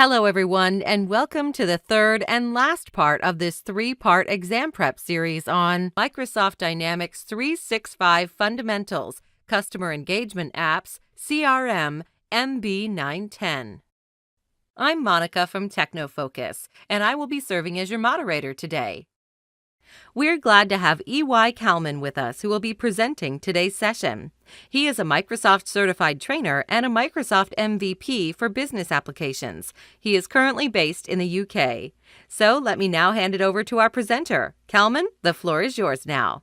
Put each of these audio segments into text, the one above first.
Hello, everyone, and welcome to the third and last part of this three-part exam prep series on Microsoft Dynamics 365 Fundamentals, Customer Engagement Apps, CRM, MB910. I'm Monica from TechnoFocus, and I will be serving as your moderator today. We're glad to have E.Y. Kalman with us, who will be presenting today's session. He is a Microsoft certified trainer and a Microsoft MVP for business applications. He is currently based in the UK. So let me now hand it over to our presenter. Kalman, the floor is yours now.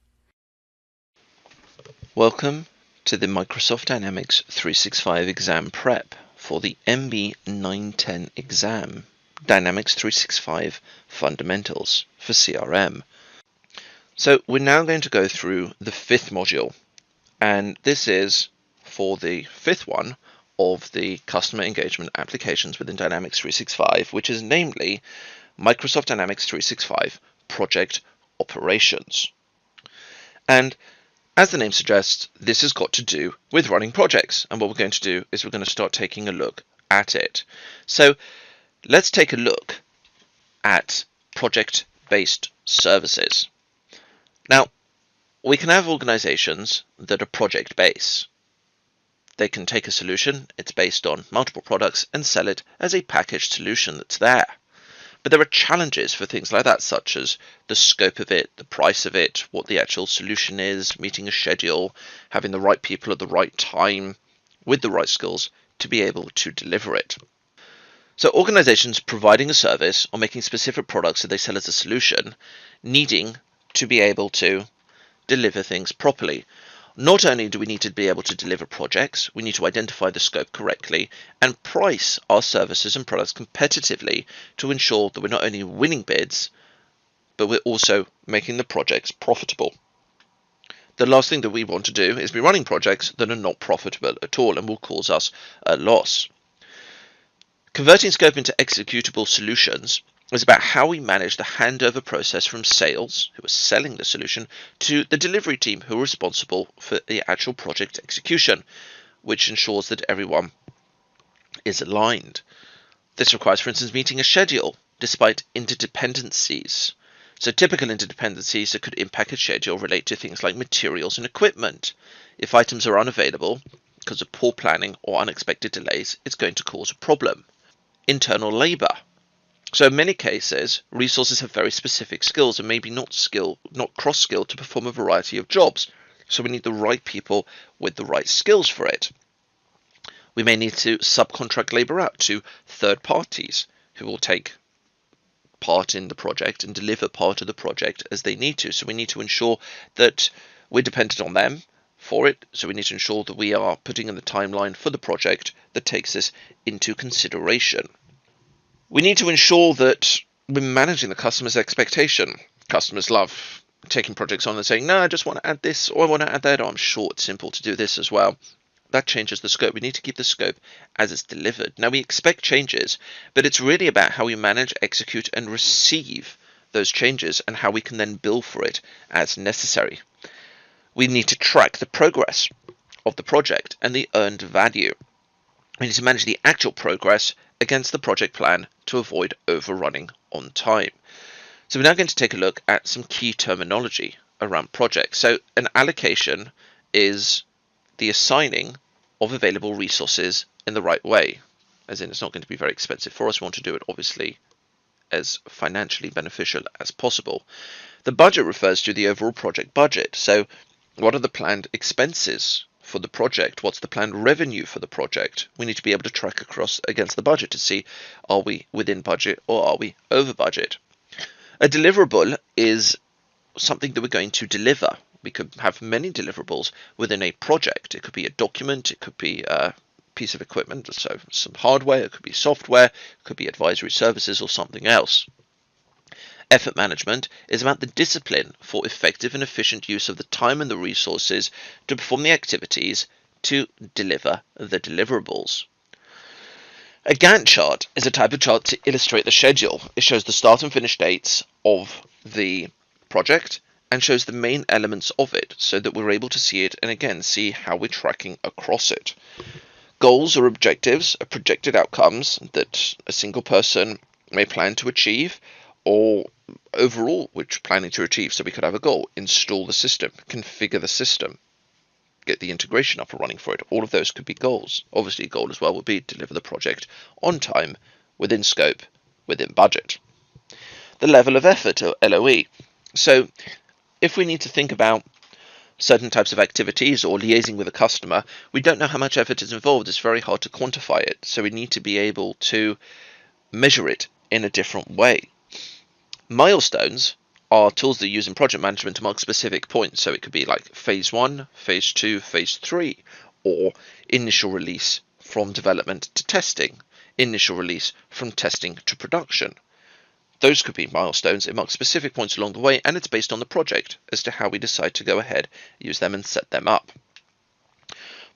Welcome to the Microsoft Dynamics 365 exam prep for the MB910 exam, Dynamics 365 Fundamentals for CRM. So we're now going to go through the fifth module, and this is for the fifth one of the customer engagement applications within Dynamics 365, which is namely Microsoft Dynamics 365 Project Operations. And as the name suggests, this has got to do with running projects, and what we're going to do is we're going to start taking a look at it. So let's take a look at project-based services. Now, we can have organizations that are project-based. They can take a solution, it's based on multiple products, and sell it as a packaged solution that's there. But there are challenges for things like that, such as the scope of it, the price of it, what the actual solution is, meeting a schedule, having the right people at the right time with the right skills to be able to deliver it. So organizations providing a service or making specific products that they sell as a solution, needing to be able to deliver things properly. Not only do we need to be able to deliver projects, we need to identify the scope correctly and price our services and products competitively to ensure that we're not only winning bids, but we're also making the projects profitable. The last thing that we want to do is be running projects that are not profitable at all and will cause us a loss. Converting scope into executable solutions is about how we manage the handover process from sales, who are selling the solution, to the delivery team, who are responsible for the actual project execution, which ensures that everyone is aligned. This requires, for instance, meeting a schedule despite interdependencies. So typical interdependencies that could impact a schedule relate to things like materials and equipment. If items are unavailable because of poor planning or unexpected delays, it's going to cause a problem. Internal labor. So in many cases, resources have very specific skills and maybe not cross-skilled to perform a variety of jobs. So we need the right people with the right skills for it. We may need to subcontract labor out to third parties who will take part in the project and deliver part of the project as they need to. So we need to ensure that we're dependent on them for it. So we need to ensure that we are putting in the timeline for the project that takes this into consideration. We need to ensure that we're managing the customer's expectation. Customers love taking projects on and saying, no, I just want to add this, or I want to add that, or I'm sure it's simple to do this as well. That changes the scope. We need to keep the scope as it's delivered. Now, we expect changes, but it's really about how we manage, execute, and receive those changes and how we can then bill for it as necessary. We need to track the progress of the project and the earned value. We need to manage the actual progress against the project plan to avoid overrunning on time. So we're now going to take a look at some key terminology around projects. So an allocation is the assigning of available resources in the right way, as in it's not going to be very expensive for us. We want to do it obviously as financially beneficial as possible. The budget refers to the overall project budget. So what are the planned expenses for the project? What's the planned revenue for the project? We need to be able to track across against the budget to see, are we within budget or are we over budget? A deliverable is something that we're going to deliver. We could have many deliverables within a project. It could be a document, it could be a piece of equipment, so some hardware, it could be software, it could be advisory services or something else. Effort management is about the discipline for effective and efficient use of the time and the resources to perform the activities to deliver the deliverables. A Gantt chart is a type of chart to illustrate the schedule. It shows the start and finish dates of the project and shows the main elements of it so that we're able to see it and again see how we're tracking across it. Goals or objectives are projected outcomes that a single person may plan to achieve, or overall which planning to achieve. So we could have a goal: install the system, configure the system, get the integration up and running for it. All of those could be goals. Obviously, a goal as well would be deliver the project on time, within scope, within budget. The level of effort, or LOE. So if we need to think about certain types of activities or liaising with a customer, we don't know how much effort is involved. It's very hard to quantify it. So we need to be able to measure it in a different way. Milestones are tools that are used in project management to mark specific points. So it could be like phase 1, phase 2, phase 3, or initial release from development to testing, initial release from testing to production. Those could be milestones. It marks specific points along the way, and it's based on the project as to how we decide to go ahead, use them, and set them up.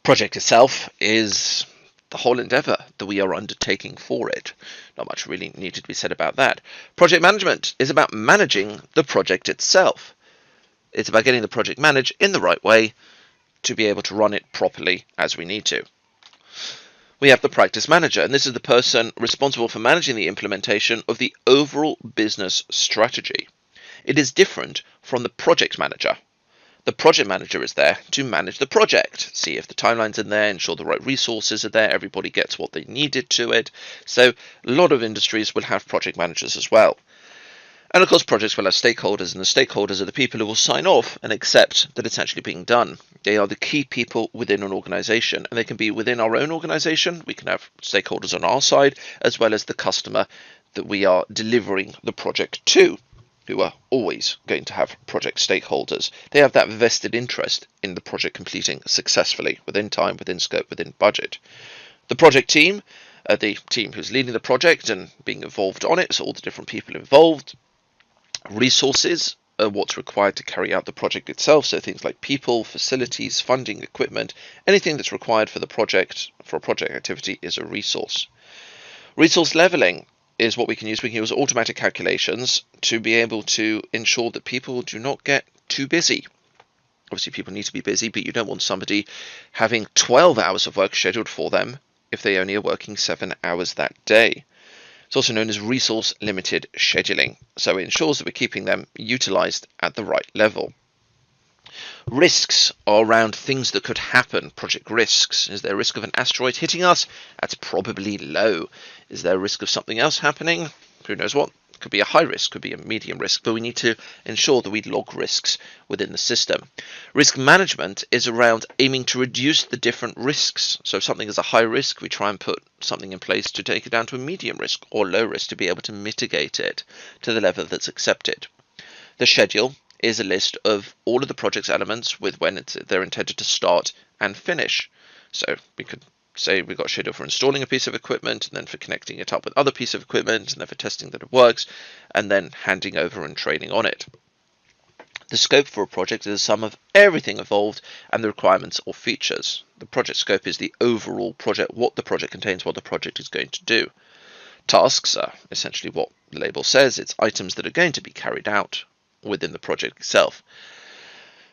Project itself is the whole endeavor that we are undertaking for it. Not much really needed to be said about that. Project management is about managing the project itself. It's about getting the project managed in the right way to be able to run it properly as we need to. We have the practice manager, and this is the person responsible for managing the implementation of the overall business strategy. It is different from the project manager. The project manager is there to manage the project, see if the timeline's in there, ensure the right resources are there, everybody gets what they needed to it. So a lot of industries will have project managers as well. And of course, projects will have stakeholders, and the stakeholders are the people who will sign off and accept that it's actually being done. They are the key people within an organization, and they can be within our own organization. We can have stakeholders on our side, as well as the customer that we are delivering the project to, who are always going to have project stakeholders. They have that vested interest in the project completing successfully, within time, within scope, within budget. The project team, the team who's leading the project and being involved on it, so all the different people involved. Resources are what's required to carry out the project itself, so things like people, facilities, funding, equipment, anything that's required for the project, for a project activity, is a resource. Resource leveling is what we can use. We can use automatic calculations to be able to ensure that people do not get too busy. Obviously, people need to be busy, but you don't want somebody having 12 hours of work scheduled for them if they only are working 7 hours that day. It's also known as resource limited scheduling, so it ensures that we're keeping them utilized at the right level. Risks are around things that could happen, project risks. Is there a risk of an asteroid hitting us? That's probably low. Is there a risk of something else happening? Who knows what? Could be a high risk, could be a medium risk, but we need to ensure that we log risks within the system. Risk management is around aiming to reduce the different risks. So if something is a high risk, we try and put something in place to take it down to a medium risk or low risk to be able to mitigate it to the level that's accepted. The schedule is a list of all of the project's elements with when they're intended to start and finish. So we could say we've got a schedule for installing a piece of equipment, and then for connecting it up with other piece of equipment, and then for testing that it works, and then handing over and training on it. The scope for a project is a sum of everything involved and the requirements or features. The project scope is the overall project, what the project contains, what the project is going to do. Tasks are essentially what the label says. It's items that are going to be carried out within the project itself.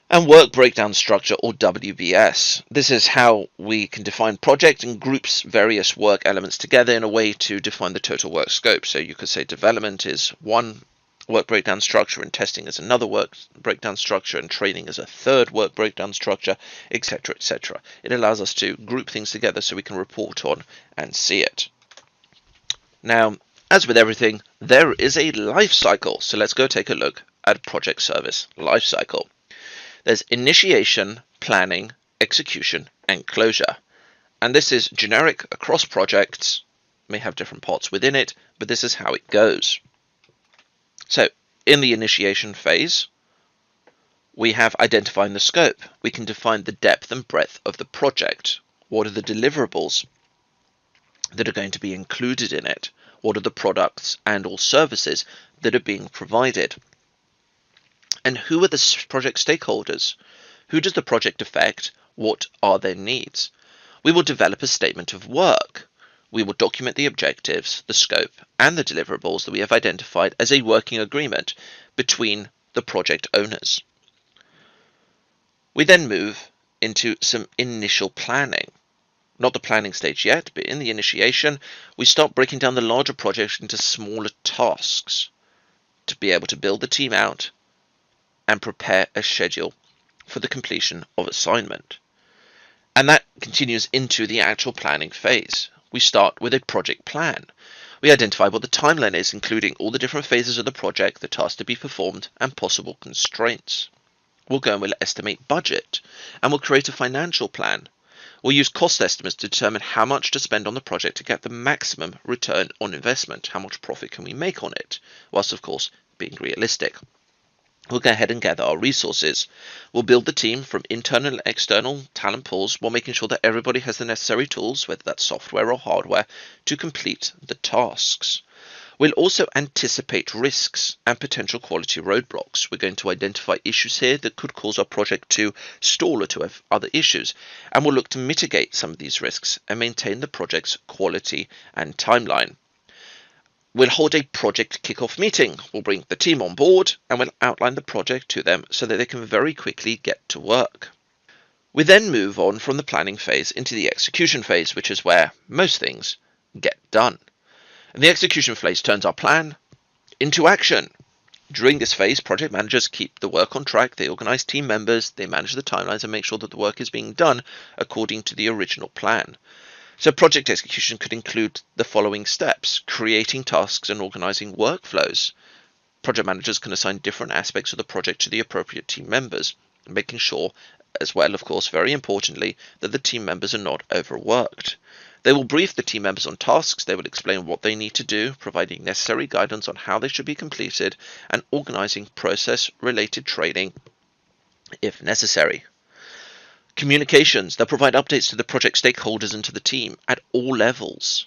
And work breakdown structure, or WBS. This is how we can define project and groups various work elements together in a way to define the total work scope. So you could say development is one work breakdown structure, and testing is another work breakdown structure, and training is a third work breakdown structure, etc., etc. It allows us to group things together so we can report on and see it. Now, as with everything, there is a life cycle. So let's go take a look at project service life cycle. There's initiation, planning, execution, and closure. And this is generic across projects, may have different parts within it, but this is how it goes. So in the initiation phase, we have identifying the scope. We can define the depth and breadth of the project. What are the deliverables that are going to be included in it? What are the products and or services that are being provided? And who are the project stakeholders? Who does the project affect? What are their needs? We will develop a statement of work. We will document the objectives, the scope, and the deliverables that we have identified as a working agreement between the project owners. We then move into some initial planning. not the planning stage yet, but in the initiation, we start breaking down the larger project into smaller tasks to be able to build the team out and prepare a schedule for the completion of assignment. And that continues into the actual planning phase. We start with a project plan. We identify what the timeline is, including all the different phases of the project, the tasks to be performed, and possible constraints. We'll go and we'll estimate budget, and we'll create a financial plan. We'll use cost estimates to determine how much to spend on the project to get the maximum return on investment. How much profit can we make on it, whilst of course being realistic. We'll go ahead and gather our resources. We'll build the team from internal and external talent pools while making sure that everybody has the necessary tools, whether that's software or hardware, to complete the tasks. We'll also anticipate risks and potential quality roadblocks. We're going to identify issues here that could cause our project to stall or to have other issues, and we'll look to mitigate some of these risks and maintain the project's quality and timeline. We'll hold a project kickoff meeting. We'll bring the team on board and we'll outline the project to them so that they can very quickly get to work. We then move on from the planning phase into the execution phase, which is where most things get done. And the execution phase turns our plan into action. During this phase, project managers keep the work on track, they organize team members, they manage the timelines and make sure that the work is being done according to the original plan. So project execution could include the following steps: creating tasks and organizing workflows. Project managers can assign different aspects of the project to the appropriate team members, making sure, as well, of course, very importantly, that the team members are not overworked. They will brief the team members on tasks, they will explain what they need to do, providing necessary guidance on how they should be completed, and organizing process-related training if necessary. Communications, they'll provide updates to the project stakeholders and to the team at all levels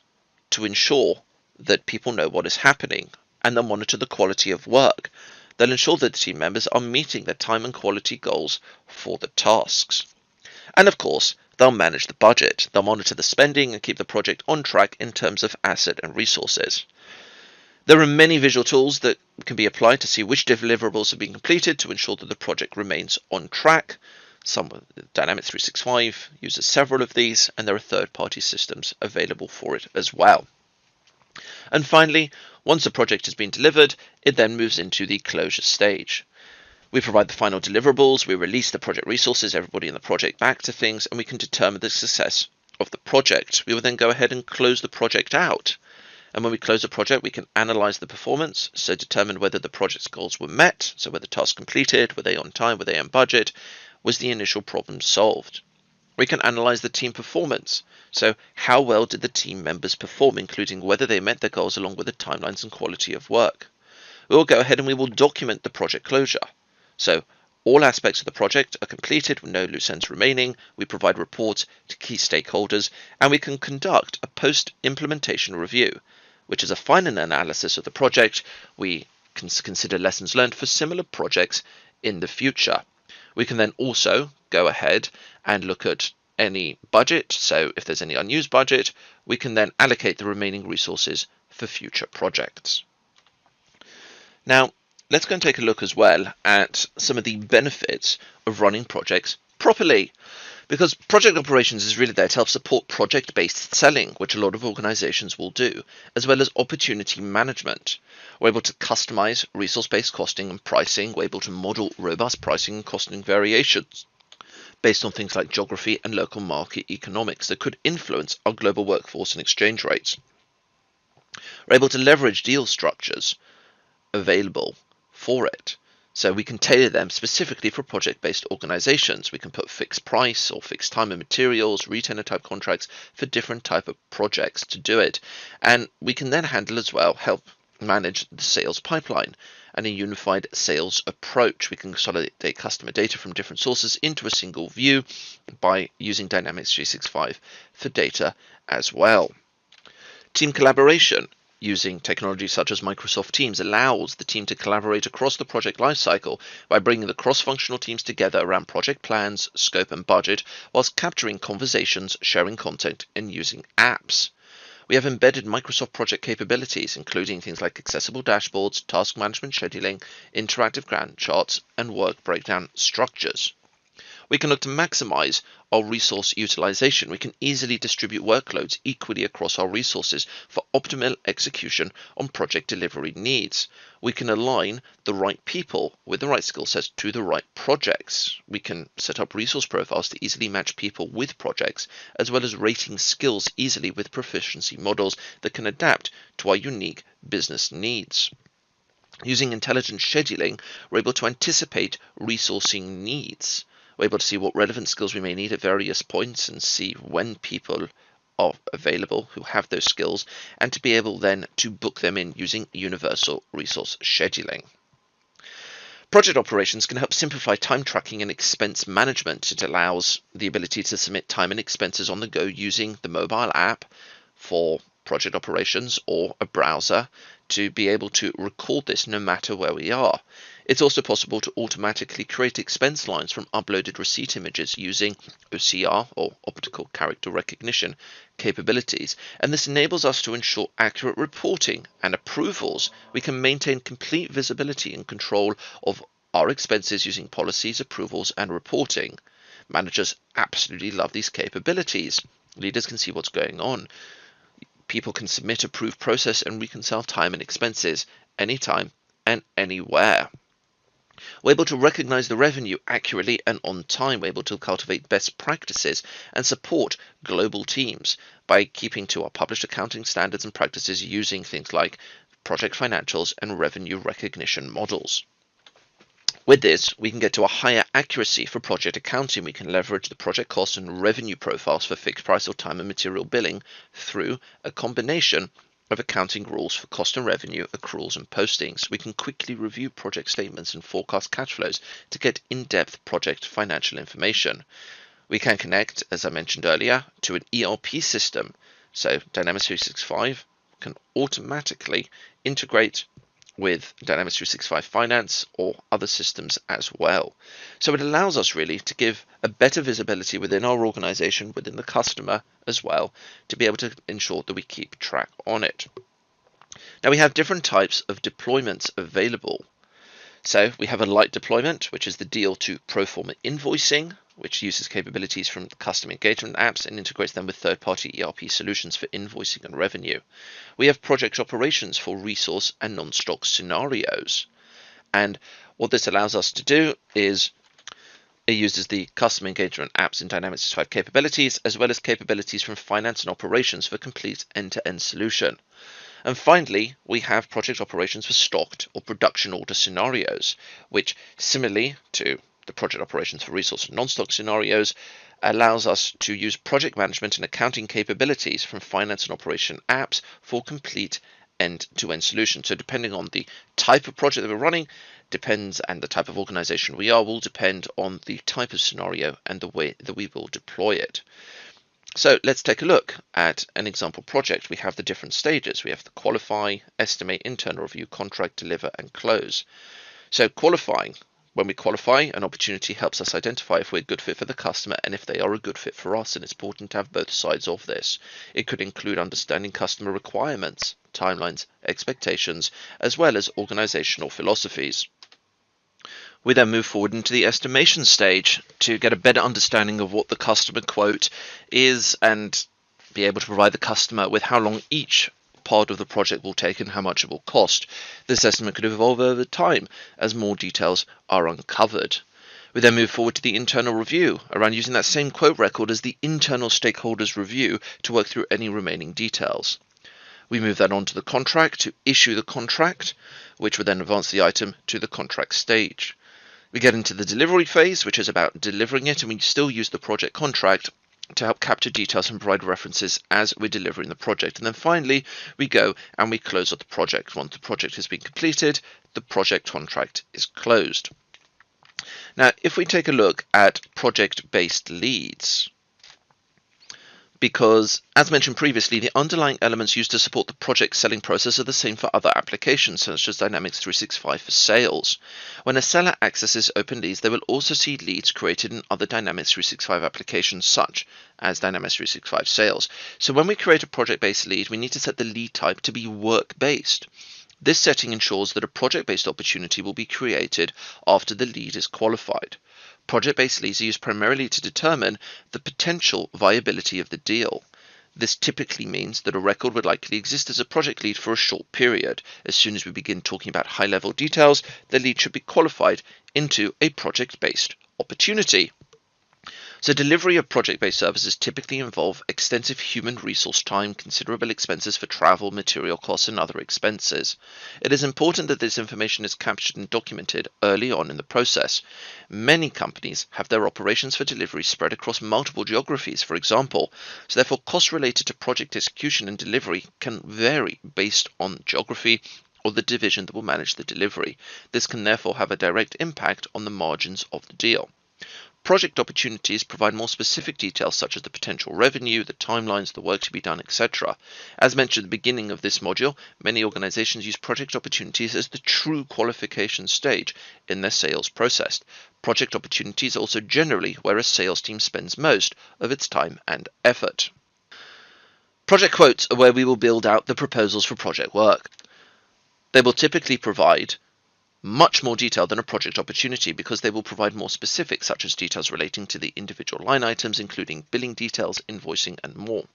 to ensure that people know what is happening, and they'll monitor the quality of work. They'll ensure that the team members are meeting their time and quality goals for the tasks. And of course, they'll manage the budget. They'll monitor the spending and keep the project on track in terms of asset and resources. There are many visual tools that can be applied to see which deliverables have been completed to ensure that the project remains on track. Dynamics 365 uses several of these, and there are third-party systems available for it as well. And finally, once the project has been delivered, it then moves into the closure stage. We provide the final deliverables, we release the project resources, everybody in the project back to things, and we can determine the success of the project. We will then go ahead and close the project out. And when we close the project, we can analyze the performance, so determine whether the project's goals were met, so were the tasks completed, were they on time, were they on budget, was the initial problem solved. We can analyze the team performance, so how well did the team members perform, including whether they met their goals along with the timelines and quality of work. We will go ahead and we will document the project closure. So all aspects of the project are completed with no loose ends remaining. We provide reports to key stakeholders, and we can conduct a post-implementation review, which is a final analysis of the project. We can consider lessons learned for similar projects in the future. We can then also go ahead and look at any budget. So if there's any unused budget, we can then allocate the remaining resources for future projects. Now, let's go and take a look as well at some of the benefits of running projects properly. Because project operations is really there to help support project-based selling, which a lot of organizations will do, as well as opportunity management. We're able to customize resource-based costing and pricing. We're able to model robust pricing and costing variations based on things like geography and local market economics that could influence our global workforce and exchange rates. We're able to leverage deal structures available for it. So we can tailor them specifically for project-based organizations. We can put fixed price or fixed time and materials, retainer type contracts for different type of projects to do it. And we can then handle as well, help manage the sales pipeline and a unified sales approach. We can consolidate customer data from different sources into a single view by using Dynamics 365 for data as well. Team collaboration. Using technology such as Microsoft Teams allows the team to collaborate across the project lifecycle by bringing the cross-functional teams together around project plans, scope and budget, whilst capturing conversations, sharing content and using apps. We have embedded Microsoft project capabilities, including things like accessible dashboards, task management scheduling, interactive Gantt charts and work breakdown structures. We can look to maximize our resource utilization. We can easily distribute workloads equally across our resources for optimal execution on project delivery needs. We can align the right people with the right skill sets to the right projects. We can set up resource profiles to easily match people with projects, as well as rating skills easily with proficiency models that can adapt to our unique business needs. Using intelligent scheduling, we're able to anticipate resourcing needs. We're able to see what relevant skills we may need at various points and see when people are available who have those skills, and to be able then to book them in using universal resource scheduling. Project operations can help simplify time tracking and expense management. It allows the ability to submit time and expenses on the go using the mobile app for project operations or a browser to be able to record this no matter where we are. It's also possible to automatically create expense lines from uploaded receipt images using OCR or optical character recognition capabilities, and this enables us to ensure accurate reporting and approvals. We can maintain complete visibility and control of our expenses using policies, approvals, and reporting. Managers absolutely love these capabilities. Leaders can see what's going on. People can submit, approve, process, and reconcile time and expenses anytime and anywhere. We're able to recognize the revenue accurately and on time. We're able to cultivate best practices and support global teams by keeping to our published accounting standards and practices using things like project financials and revenue recognition models. With this, we can get to a higher accuracy for project accounting. We can leverage the project cost and revenue profiles for fixed price or time and material billing through a combination of accounting rules for cost and revenue, accruals and postings. We can quickly review project statements and forecast cash flows to get in-depth project financial information. We can connect, as I mentioned earlier, to an ERP system. So Dynamics 365 can automatically integrate with Dynamics 365 Finance or other systems as well. So it allows us really to give a better visibility within our organization, within the customer as well, to be able to ensure that we keep track on it. Now we have different types of deployments available. So we have a light deployment, which is the deal to pro forma invoicing, which uses capabilities from the custom engagement apps and integrates them with third-party ERP solutions for invoicing and revenue. We have project operations for resource and non-stock scenarios. And what this allows us to do is it uses the custom engagement apps in Dynamics 365 capabilities, as well as capabilities from finance and operations for complete end-to-end solution. And finally, we have project operations for stocked or production order scenarios, which similarly to the project operations for resource and non-stock scenarios allows us to use project management and accounting capabilities from finance and operation apps for complete end-to-end solution. So depending on the type of project that we're running, and the type of organization we are will depend on the type of scenario and the way that we will deploy it. So let's take a look at an example project. We have the different stages. We have the qualify, estimate, internal review, contract, deliver, and close. So qualifying. When we qualify, an opportunity helps us identify if we're a good fit for the customer and if they are a good fit for us, and it's important to have both sides of this. It could include understanding customer requirements, timelines, expectations, as well as organizational philosophies. We then move forward into the estimation stage to get a better understanding of what the customer quote is and be able to provide the customer with how long each part of the project will take and how much it will cost. This estimate could evolve over time as more details are uncovered. We then move forward to the internal review, around using that same quote record as the internal stakeholders review to work through any remaining details. We move that on to the contract to issue the contract, which would then advance the item to the contract stage. We get into the delivery phase, which is about delivering it, and we still use the project contract to help capture details and provide references as we're delivering the project. And then finally, we go and we close out the project. Once the project has been completed, the project contract is closed. Now, if we take a look at project-based leads, because, as mentioned previously, the underlying elements used to support the project selling process are the same for other applications, such as Dynamics 365 for sales. When a seller accesses open leads, they will also see leads created in other Dynamics 365 applications, such as Dynamics 365 Sales. So when we create a project-based lead, we need to set the lead type to be work-based. This setting ensures that a project-based opportunity will be created after the lead is qualified. Project-based leads are used primarily to determine the potential viability of the deal. This typically means that a record would likely exist as a project lead for a short period. As soon as we begin talking about high-level details, the lead should be qualified into a project-based opportunity. So delivery of project-based services typically involve extensive human resource time, considerable expenses for travel, material costs, and other expenses. It is important that this information is captured and documented early on in the process. Many companies have their operations for delivery spread across multiple geographies, for example, so therefore costs related to project execution and delivery can vary based on geography or the division that will manage the delivery. This can therefore have a direct impact on the margins of the deal. Project opportunities provide more specific details such as the potential revenue, the timelines, the work to be done, etc. As mentioned at the beginning of this module, many organizations use project opportunities as the true qualification stage in their sales process. Project opportunities are also generally where a sales team spends most of its time and effort. Project quotes are where we will build out the proposals for project work. They will typically provide much more detail than a project opportunity because they will provide more specifics such as details relating to the individual line items, including billing details, invoicing, and more.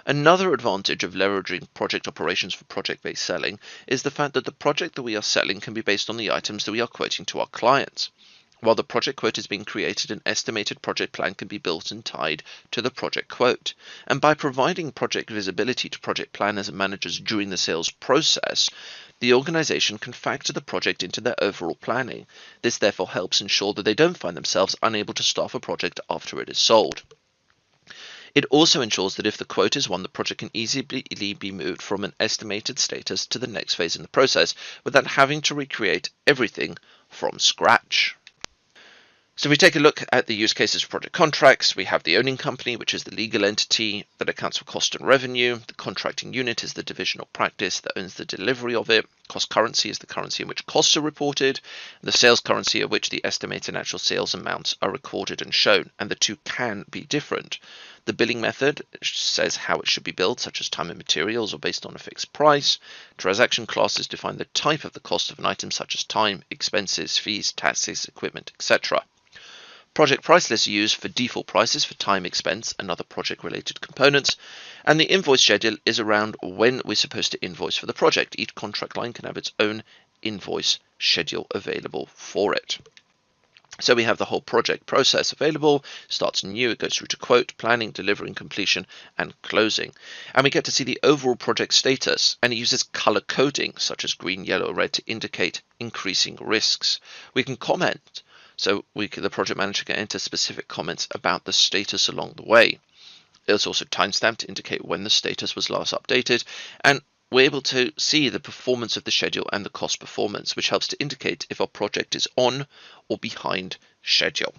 Another advantage of leveraging project operations for project-based selling is the fact that the project that we are selling can be based on the items that we are quoting to our clients. While the project quote is being created, an estimated project plan can be built and tied to the project quote. And by providing project visibility to project planners and managers during the sales process, the organization can factor the project into their overall planning. This therefore helps ensure that they don't find themselves unable to staff a project after it is sold. It also ensures that if the quote is won, the project can easily be moved from an estimated status to the next phase in the process without having to recreate everything from scratch. So if we take a look at the use cases for project contracts, we have the owning company, which is the legal entity that accounts for cost and revenue. The contracting unit is the division or practice that owns the delivery of it. Cost currency is the currency in which costs are reported. And the sales currency of which the estimated actual sales amounts are recorded and shown, and the two can be different. The billing method says how it should be billed, such as time and materials, or based on a fixed price. Transaction classes define the type of the cost of an item, such as time, expenses, fees, taxes, equipment, etc. Project price lists are used for default prices for time, expense, and other project-related components, and the invoice schedule is around when we're supposed to invoice for the project. Each contract line can have its own invoice schedule available for it. So we have the whole project process available, starts new, it goes through to quote, planning, delivering, completion, and closing. And we get to see the overall project status, and it uses color coding, such as green, yellow, red, to indicate increasing risks. We can comment. So the project manager can enter specific comments about the status along the way. There's also timestamp to indicate when the status was last updated, and we're able to see the performance of the schedule and the cost performance, which helps to indicate if our project is on or behind schedule.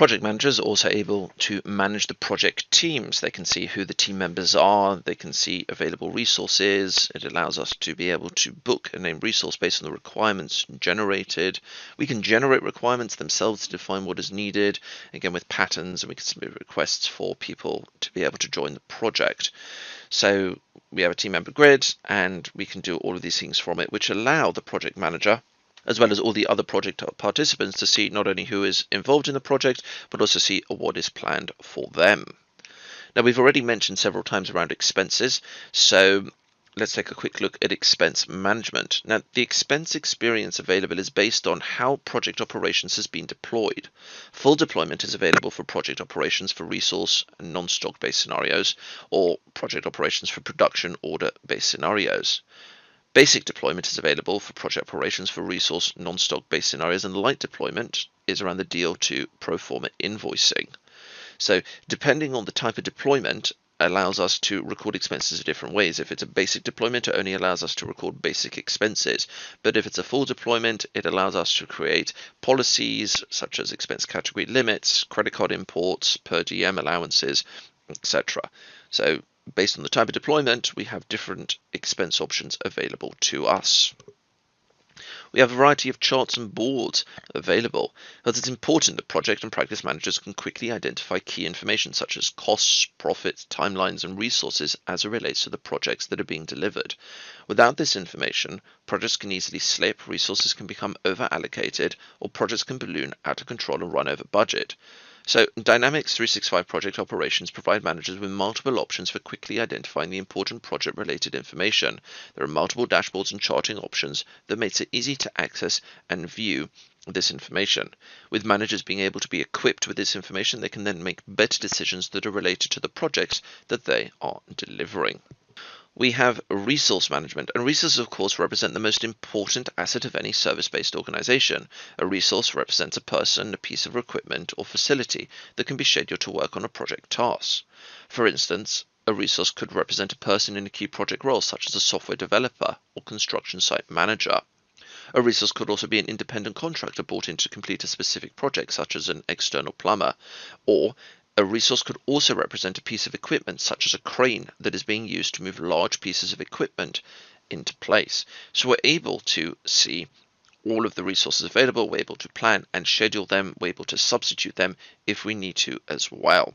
Project managers are also able to manage the project teams. They can see who the team members are, they can see available resources. It allows us to be able to book a named resource based on the requirements generated. We can generate requirements themselves to define what is needed, again with patterns, and we can submit requests for people to be able to join the project. So we have a team member grid, and we can do all of these things from it, which allow the project manager as well as all the other project participants to see not only who is involved in the project, but also see what is planned for them. Now, we've already mentioned several times around expenses, so let's take a quick look at expense management. Now, the expense experience available is based on how project operations has been deployed. Full deployment is available for project operations for resource and non-stock based scenarios, or project operations for production order-based scenarios. Basic deployment is available for project operations for resource non-stock based scenarios, and light deployment is around the deal to pro forma invoicing. So depending on the type of deployment allows us to record expenses in different ways. If it's a basic deployment, it only allows us to record basic expenses. But if it's a full deployment, it allows us to create policies such as expense category limits, credit card imports, per diem allowances, etc. So based on the type of deployment, we have different expense options available to us. We have a variety of charts and boards available, because it's important that project and practice managers can quickly identify key information such as costs, profits, timelines, and resources as it relates to the projects that are being delivered. Without this information, projects can easily slip, resources can become over-allocated, or projects can balloon out of control and run over budget. So Dynamics 365 project operations provide managers with multiple options for quickly identifying the important project-related information. There are multiple dashboards and charting options that makes it easy to access and view this information. With managers being able to be equipped with this information, they can then make better decisions that are related to the projects that they are delivering. We have resource management, and resources of course represent the most important asset of any service-based organization. A resource represents a person, a piece of equipment, or facility that can be scheduled to work on a project task. For instance, a resource could represent a person in a key project role such as a software developer or construction site manager. A resource could also be an independent contractor brought in to complete a specific project such as an external plumber, or a resource could also represent a piece of equipment such as a crane that is being used to move large pieces of equipment into place. So we're able to see all of the resources available, we're able to plan and schedule them, we're able to substitute them if we need to as well.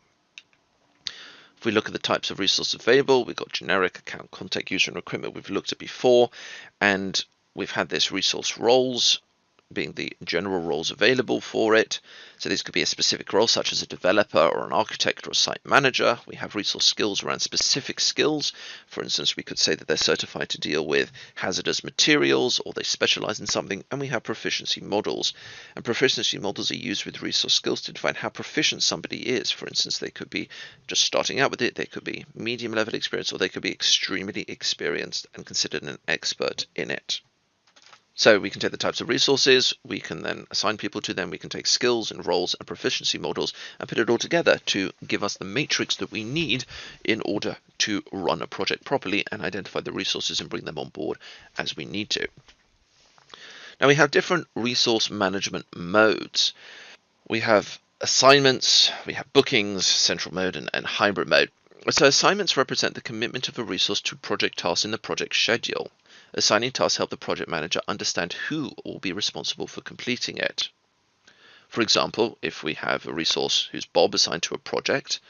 If we look at the types of resources available, we've got generic, account, contact, user, and equipment we've looked at before, and we've had this resource roles being the general roles available for it. So these could be a specific role such as a developer or an architect or a site manager. We have resource skills around specific skills. For instance, we could say that they're certified to deal with hazardous materials or they specialize in something, and we have proficiency models. And proficiency models are used with resource skills to define how proficient somebody is. For instance, they could be just starting out with it, they could be medium level experience, or they could be extremely experienced and considered an expert in it. So we can take the types of resources, we can then assign people to them, we can take skills and roles and proficiency models and put it all together to give us the matrix that we need in order to run a project properly and identify the resources and bring them on board as we need to. Now we have different resource management modes. We have assignments, we have bookings, central mode, and hybrid mode. So assignments represent the commitment of a resource to project tasks in the project schedule. Assigning tasks help the project manager understand who will be responsible for completing it. For example, if we have a resource who's Bob assigned to a project,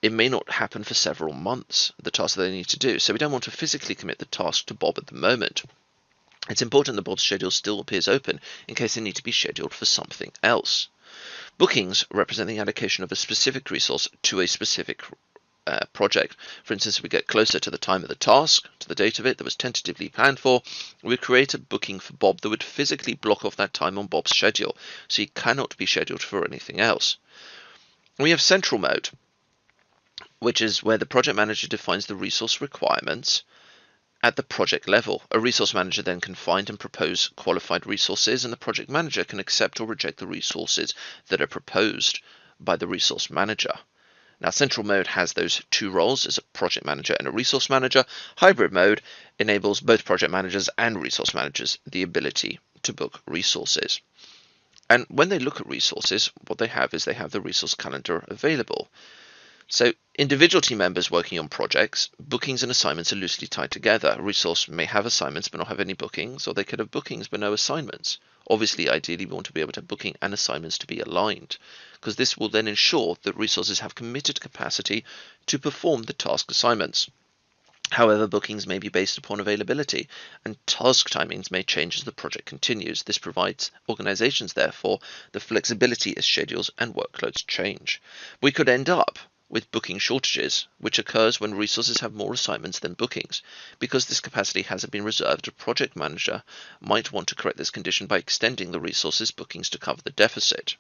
it may not happen for several months, the task that they need to do, so we don't want to physically commit the task to Bob at the moment. It's important that Bob's schedule still appears open in case they need to be scheduled for something else. Bookings represent the allocation of a specific resource to a specific project. For instance, if we get closer to the time of the task, to the date of it that was tentatively planned for, we create a booking for Bob that would physically block off that time on Bob's schedule, so he cannot be scheduled for anything else. We have central mode, which is where the project manager defines the resource requirements at the project level. A resource manager then can find and propose qualified resources, and the project manager can accept or reject the resources that are proposed by the resource manager. Now, central mode has those two roles as a project manager and a resource manager. Hybrid mode enables both project managers and resource managers the ability to book resources. And when they look at resources, what they have is they have the resource calendar available. So individual team members working on projects, bookings and assignments are loosely tied together. A resource may have assignments but not have any bookings, or they could have bookings but no assignments. Obviously, ideally, we want to be able to have booking and assignments to be aligned, because this will then ensure that resources have committed capacity to perform the task assignments. However, bookings may be based upon availability, and task timings may change as the project continues. This provides organizations, therefore, the flexibility as schedules and workloads change. We could end up with booking shortages, which occurs when resources have more assignments than bookings. Because this capacity hasn't been reserved, a project manager might want to correct this condition by extending the resources bookings to cover the deficit.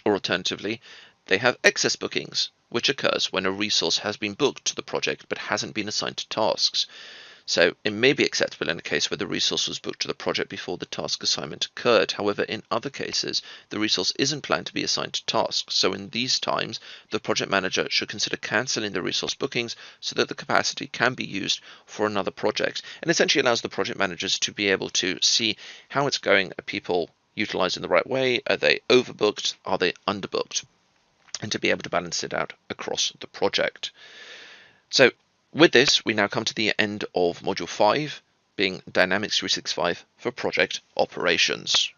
Or alternatively, they have excess bookings, which occurs when a resource has been booked to the project but hasn't been assigned to tasks. So it may be acceptable in a case where the resource was booked to the project before the task assignment occurred. However, in other cases, the resource isn't planned to be assigned to tasks. So in these times, the project manager should consider cancelling the resource bookings so that the capacity can be used for another project. And essentially allows the project managers to be able to see how it's going. Are people utilized in the right way? Are they overbooked? Are they underbooked? And to be able to balance it out across the project. So with this, we now come to the end of Module 5, being Dynamics 365 for project operations.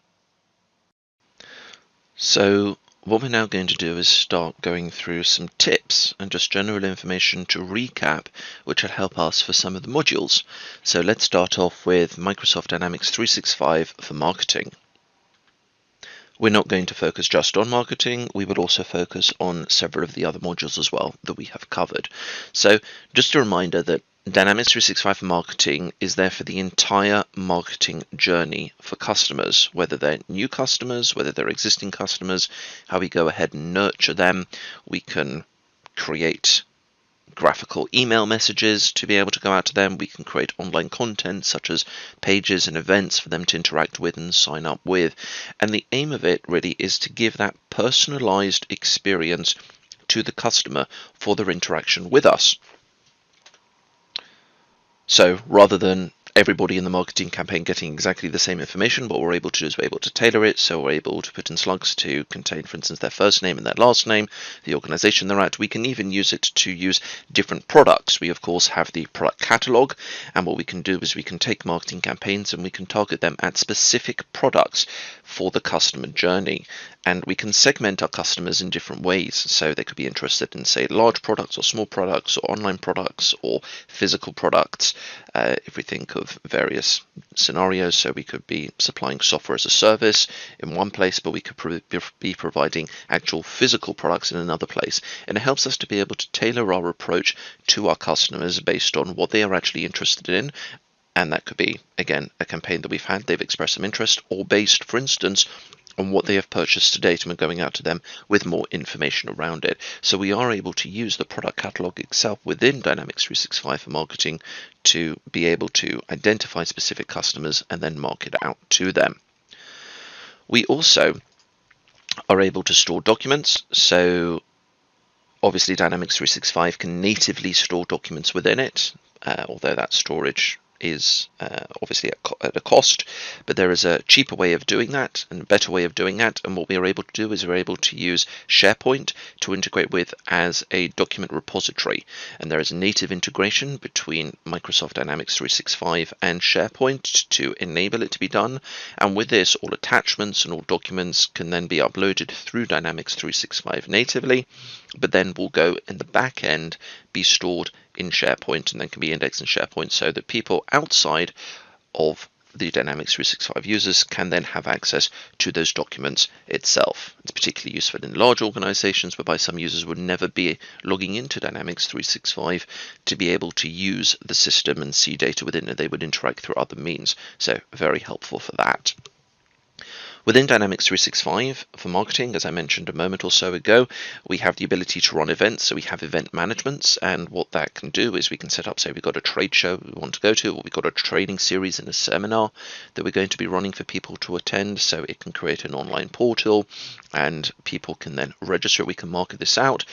So what we're now going to do is start going through some tips and just general information to recap, which will help us for some of the modules. So let's start off with Microsoft Dynamics 365 for marketing. We're not going to focus just on marketing, we will also focus on several of the other modules as well that we have covered. So just a reminder that Dynamics 365 for marketing is there for the entire marketing journey for customers, whether they're new customers, whether they're existing customers, how we go ahead and nurture them. We can create graphical email messages to be able to go out to them. We can create online content such as pages and events for them to interact with and sign up with. And the aim of it really is to give that personalized experience to the customer for their interaction with us. So rather than everybody in the marketing campaign getting exactly the same information, what we're able to do is we're able to tailor it. So we're able to put in slugs to contain, for instance, their first name and their last name, the organization they're at. We can even use it to use different products. We, of course, have the product catalog. And what we can do is we can take marketing campaigns and we can target them at specific products for the customer journey. And we can segment our customers in different ways. So they could be interested in, say, large products or small products or online products or physical products. If we think of various scenarios, so we could be supplying software as a service in one place, but we could be providing actual physical products in another place. And it helps us to be able to tailor our approach to our customers based on what they are actually interested in. And that could be, again, a campaign that we've had, they've expressed some interest, or based, for instance, on what they have purchased to date, and we're going out to them with more information around it. So we are able to use the product catalog itself within Dynamics 365 for marketing to be able to identify specific customers and then market out to them. We also are able to store documents. So obviously Dynamics 365 can natively store documents within it, although that storage is obviously at a cost, but there is a cheaper way of doing that and a better way of doing that. And what we are able to do is we're able to use SharePoint to integrate with as a document repository. And there is a native integration between Microsoft Dynamics 365 and SharePoint to enable it to be done. And with this, all attachments and all documents can then be uploaded through Dynamics 365 natively, but then will go in the back end, be stored in SharePoint, and then can be indexed in SharePoint so that people outside of the Dynamics 365 users can then have access to those documents itself. It's particularly useful in large organizations whereby some users would never be logging into Dynamics 365 to be able to use the system and see data within it. They would interact through other means, so very helpful for that. Within Dynamics 365 for marketing, as I mentioned a moment or so ago, we have the ability to run events. So we have event management, and what that can do is we can set up, say we've got a trade show we want to go to, or we've got a training series and a seminar that we're going to be running for people to attend. So it can create an online portal and people can then register. We can market this out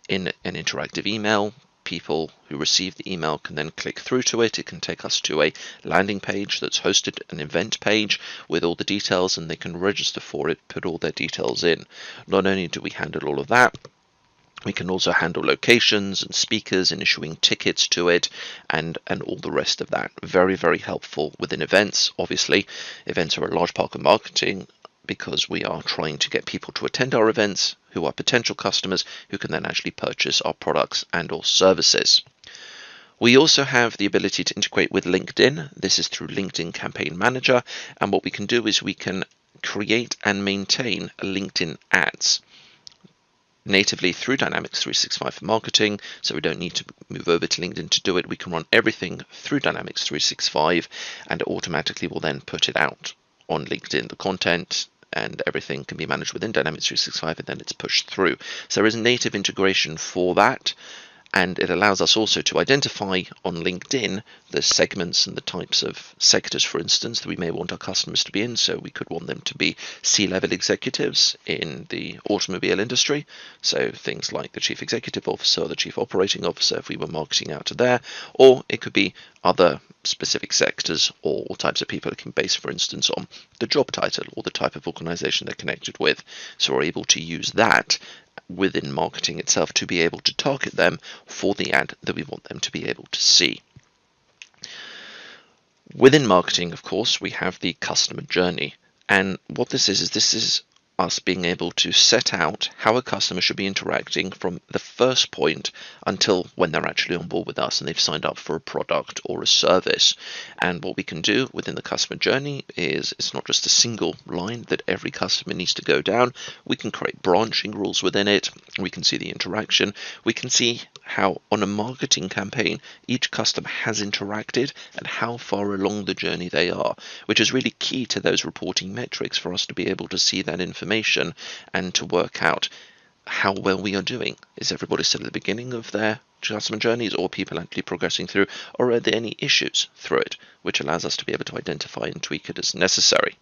in an interactive email. People who receive the email can then click through to it. It can take us to a landing page that's hosted, an event page with all the details, and they can register for it, put all their details in. Not only do we handle all of that, we can also handle locations and speakers and issuing tickets to it and all the rest of that. Very, very helpful within events. Obviously, events are a large part of marketing, because we are trying to get people to attend our events who are potential customers who can then actually purchase our products and or services. We also have the ability to integrate with LinkedIn. This is through LinkedIn Campaign Manager, and what we can do is we can create and maintain LinkedIn ads natively through Dynamics 365 for marketing, so we don't need to move over to LinkedIn to do it. We can run everything through Dynamics 365 and it automatically will then put it out on LinkedIn. The content and everything can be managed within Dynamics 365 and then it's pushed through. So there is a native integration for that, and it allows us also to identify on LinkedIn the segments and the types of sectors, for instance, that we may want our customers to be in. So we could want them to be C-level executives in the automobile industry, so things like the chief executive officer or the chief operating officer if we were marketing out to there, or it could be other specific sectors or types of people. It can base, for instance, on the job title or the type of organization they're connected with. So we're able to use that within marketing itself to be able to target them for the ad that we want them to be able to see. Within marketing, of course, we have the customer journey. And what this is us being able to set out how a customer should be interacting from the first point until when they're actually on board with us and they've signed up for a product or a service. And what we can do within the customer journey is it's not just a single line that every customer needs to go down. We can create branching rules within it. We can see the interaction. We can see how on a marketing campaign each customer has interacted and how far along the journey they are, which is really key to those reporting metrics for us to be able to see that information and to work out how well we are doing. Is everybody still at the beginning of their customer journeys, or people actually progressing through, or are there any issues through it, which allows us to be able to identify and tweak it as necessary.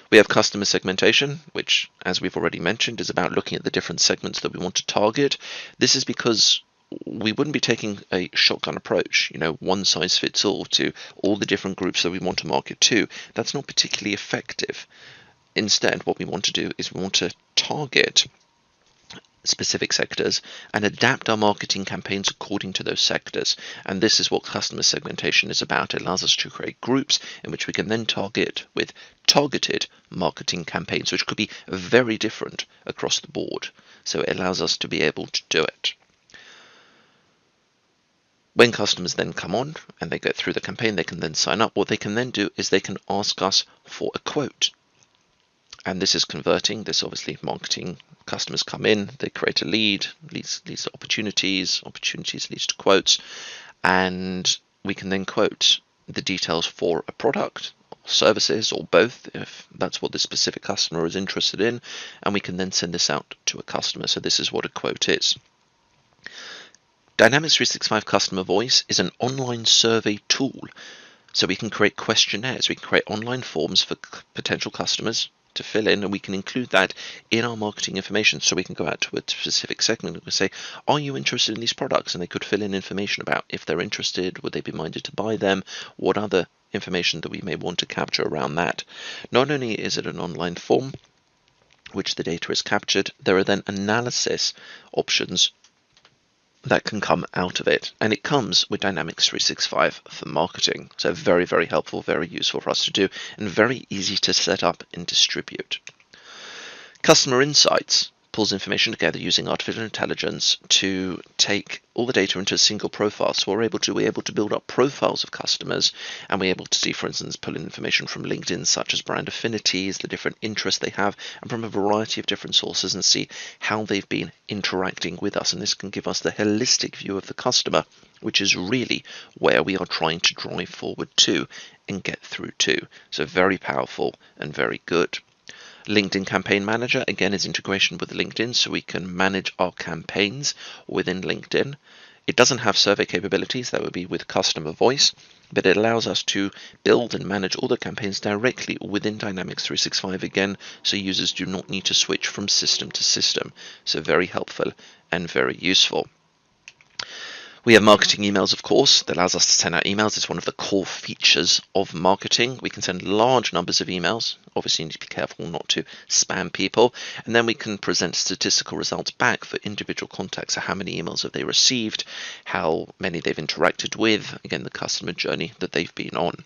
We have customer segmentation, which, as we've already mentioned, is about looking at the different segments that we want to target. This is because we wouldn't be taking a shotgun approach, one size fits all to all the different groups that we want to market to. That's not particularly effective. Instead, what we want to do is we want to target specific sectors and adapt our marketing campaigns according to those sectors. And this is what customer segmentation is about. It allows us to create groups in which we can then target with targeted marketing campaigns, which could be very different across the board. So it allows us to be able to do it. When customers then come on and they go through the campaign, they can then sign up. What they can then do is they can ask us for a quote. And this is converting. This obviously marketing customers come in, they create a lead, leads to opportunities leads to quotes, and we can then quote the details for a product, or services, or both, if that's what the specific customer is interested in, and we can then send this out to a customer. So this is what a quote is. Dynamics 365 Customer Voice is an online survey tool. So we can create questionnaires, we can create online forms for potential customers to fill in, and we can include that in our marketing information. So we can go out to a specific segment and we say, are you interested in these products? And they could fill in information about if they're interested, would they be minded to buy them, what other information that we may want to capture around that. Not only is it an online form which the data is captured, there are then analysis options that can come out of it, and it comes with Dynamics 365 for marketing. So very, very helpful, very useful for us to do, and very easy to set up and distribute. Customer Insights pulls information together using artificial intelligence to take all the data into a single profile. So we're able to build up profiles of customers, and we're able to see, for instance, pull in information from LinkedIn, such as brand affinities, the different interests they have, and from a variety of different sources, and see how they've been interacting with us. And this can give us the holistic view of the customer, which is really where we are trying to drive forward to and get through to. So very powerful and very good. LinkedIn Campaign Manager, again, is integration with LinkedIn, so we can manage our campaigns within LinkedIn. It doesn't have survey capabilities, that would be with customer voice, but it allows us to build and manage all the campaigns directly within Dynamics 365 again, so users do not need to switch from system to system. So very helpful and very useful. We have marketing emails, of course, that allows us to send out emails. It's one of the core features of marketing. We can send large numbers of emails. Obviously, you need to be careful not to spam people. And then we can present statistical results back for individual contacts. So how many emails have they received, how many they've interacted with, again, the customer journey that they've been on.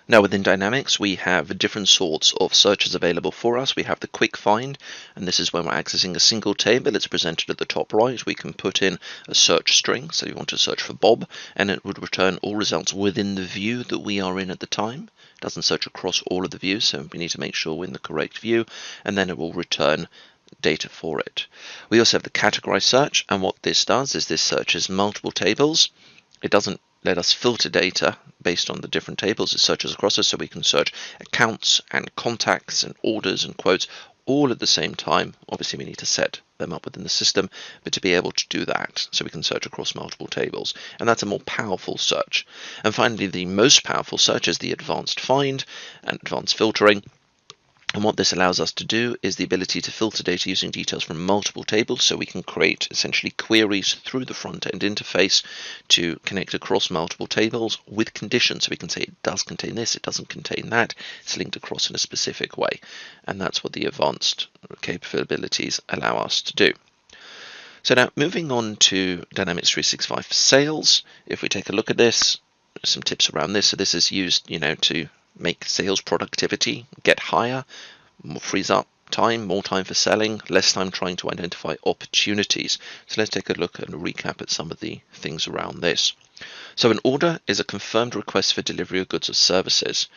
Now within Dynamics, we have different sorts of searches available for us. We have the quick find, and this is when we're accessing a single table. It's presented at the top right. We can put in a search string, so you want to search for Bob, and it would return all results within the view that we are in at the time. It doesn't search across all of the views, so we need to make sure we're in the correct view, and then it will return data for it. We also have the categorized search, and what this does is this searches multiple tables. It doesn't let us filter data based on the different tables. It searches across us, so we can search accounts and contacts and orders and quotes all at the same time. Obviously, we need to set them up within the system, but to be able to do that, so we can search across multiple tables. And that's a more powerful search. And finally, the most powerful search is the advanced find and advanced filtering. And what this allows us to do is the ability to filter data using details from multiple tables, so we can create essentially queries through the front-end interface to connect across multiple tables with conditions. So we can say it does contain this, it doesn't contain that, it's linked across in a specific way. And that's what the advanced capabilities allow us to do. So now moving on to Dynamics 365 for sales, if we take a look at this, some tips around this. So this is used, to make sales productivity get higher, frees up time, more time for selling, less time trying to identify opportunities. So let's take a look and recap at some of the things around this. So an order is a confirmed request for delivery of goods or services.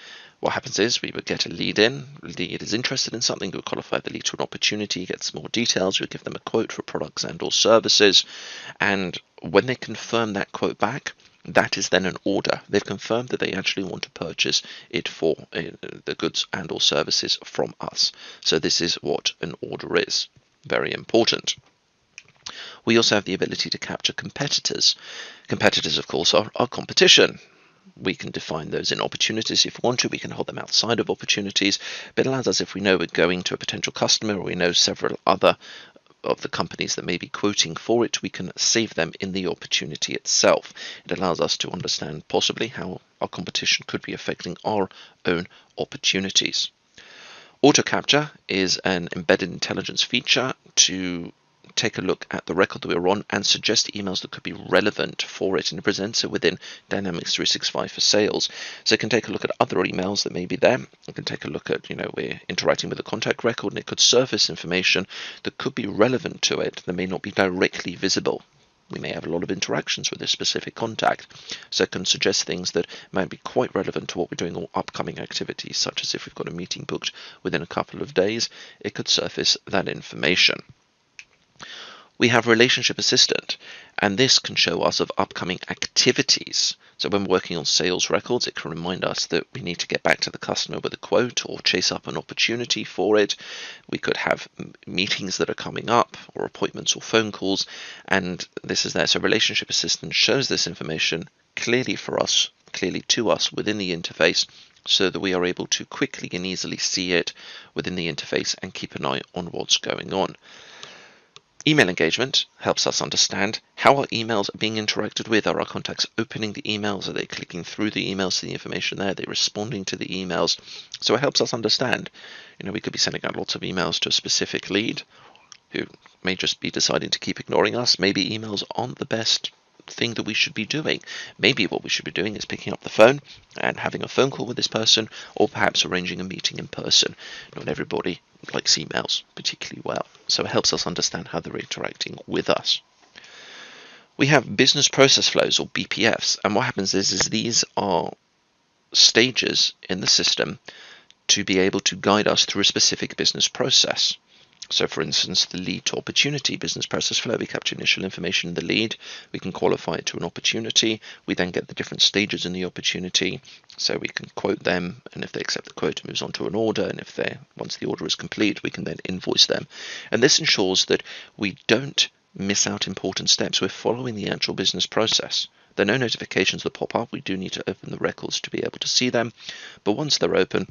What happens is we would get a lead in, lead is interested in something, we'll qualify the lead to an opportunity, get some more details, we'll give them a quote for products and or services, and when they confirm that quote back, that is then an order. They've confirmed that they actually want to purchase it for the goods and or services from us. So this is what an order is. Very important. We also have the ability to capture competitors. Competitors, of course, are our competition. We can define those in opportunities if we want to. We can hold them outside of opportunities, but it allows us, if we know we're going to a potential customer or we know several other of the companies that may be quoting for it, we can save them in the opportunity itself. It allows us to understand possibly how our competition could be affecting our own opportunities. Auto capture is an embedded intelligence feature to take a look at the record that we're on and suggest emails that could be relevant for it, and it presents it within Dynamics 365 for sales. So it can take a look at other emails that may be there. It can take a look at, we're interacting with a contact record, and it could surface information that could be relevant to it that may not be directly visible. We may have a lot of interactions with this specific contact, so it can suggest things that might be quite relevant to what we're doing or upcoming activities, such as if we've got a meeting booked within a couple of days, it could surface that information. We have Relationship Assistant, and this can show us of upcoming activities. So when working on sales records, it can remind us that we need to get back to the customer with a quote or chase up an opportunity for it. We could have meetings that are coming up or appointments or phone calls, and this is there. So Relationship Assistant shows this information clearly to us within the interface, so that we are able to quickly and easily see it within the interface and keep an eye on what's going on. Email engagement helps us understand how our emails are being interacted with. Are our contacts opening the emails? Are they clicking through the emails to the information there? Are they responding to the emails? So it helps us understand. We could be sending out lots of emails to a specific lead who may just be deciding to keep ignoring us. Maybe emails aren't the best thing that we should be doing. Maybe what we should be doing is picking up the phone and having a phone call with this person, or perhaps arranging a meeting in person. Not everybody likes emails particularly well, so it helps us understand how they're interacting with us. We have business process flows, or BPFs, and what happens is these are stages in the system to be able to guide us through a specific business process. So for instance, the lead to opportunity business process flow, we capture initial information in the lead, we can qualify it to an opportunity, we then get the different stages in the opportunity, so we can quote them, and if they accept the quote, it moves on to an order, and once the order is complete, we can then invoice them. And this ensures that we don't miss out important steps. We're following the actual business process. There are no notifications that pop up. We do need to open the records to be able to see them, but once they're open,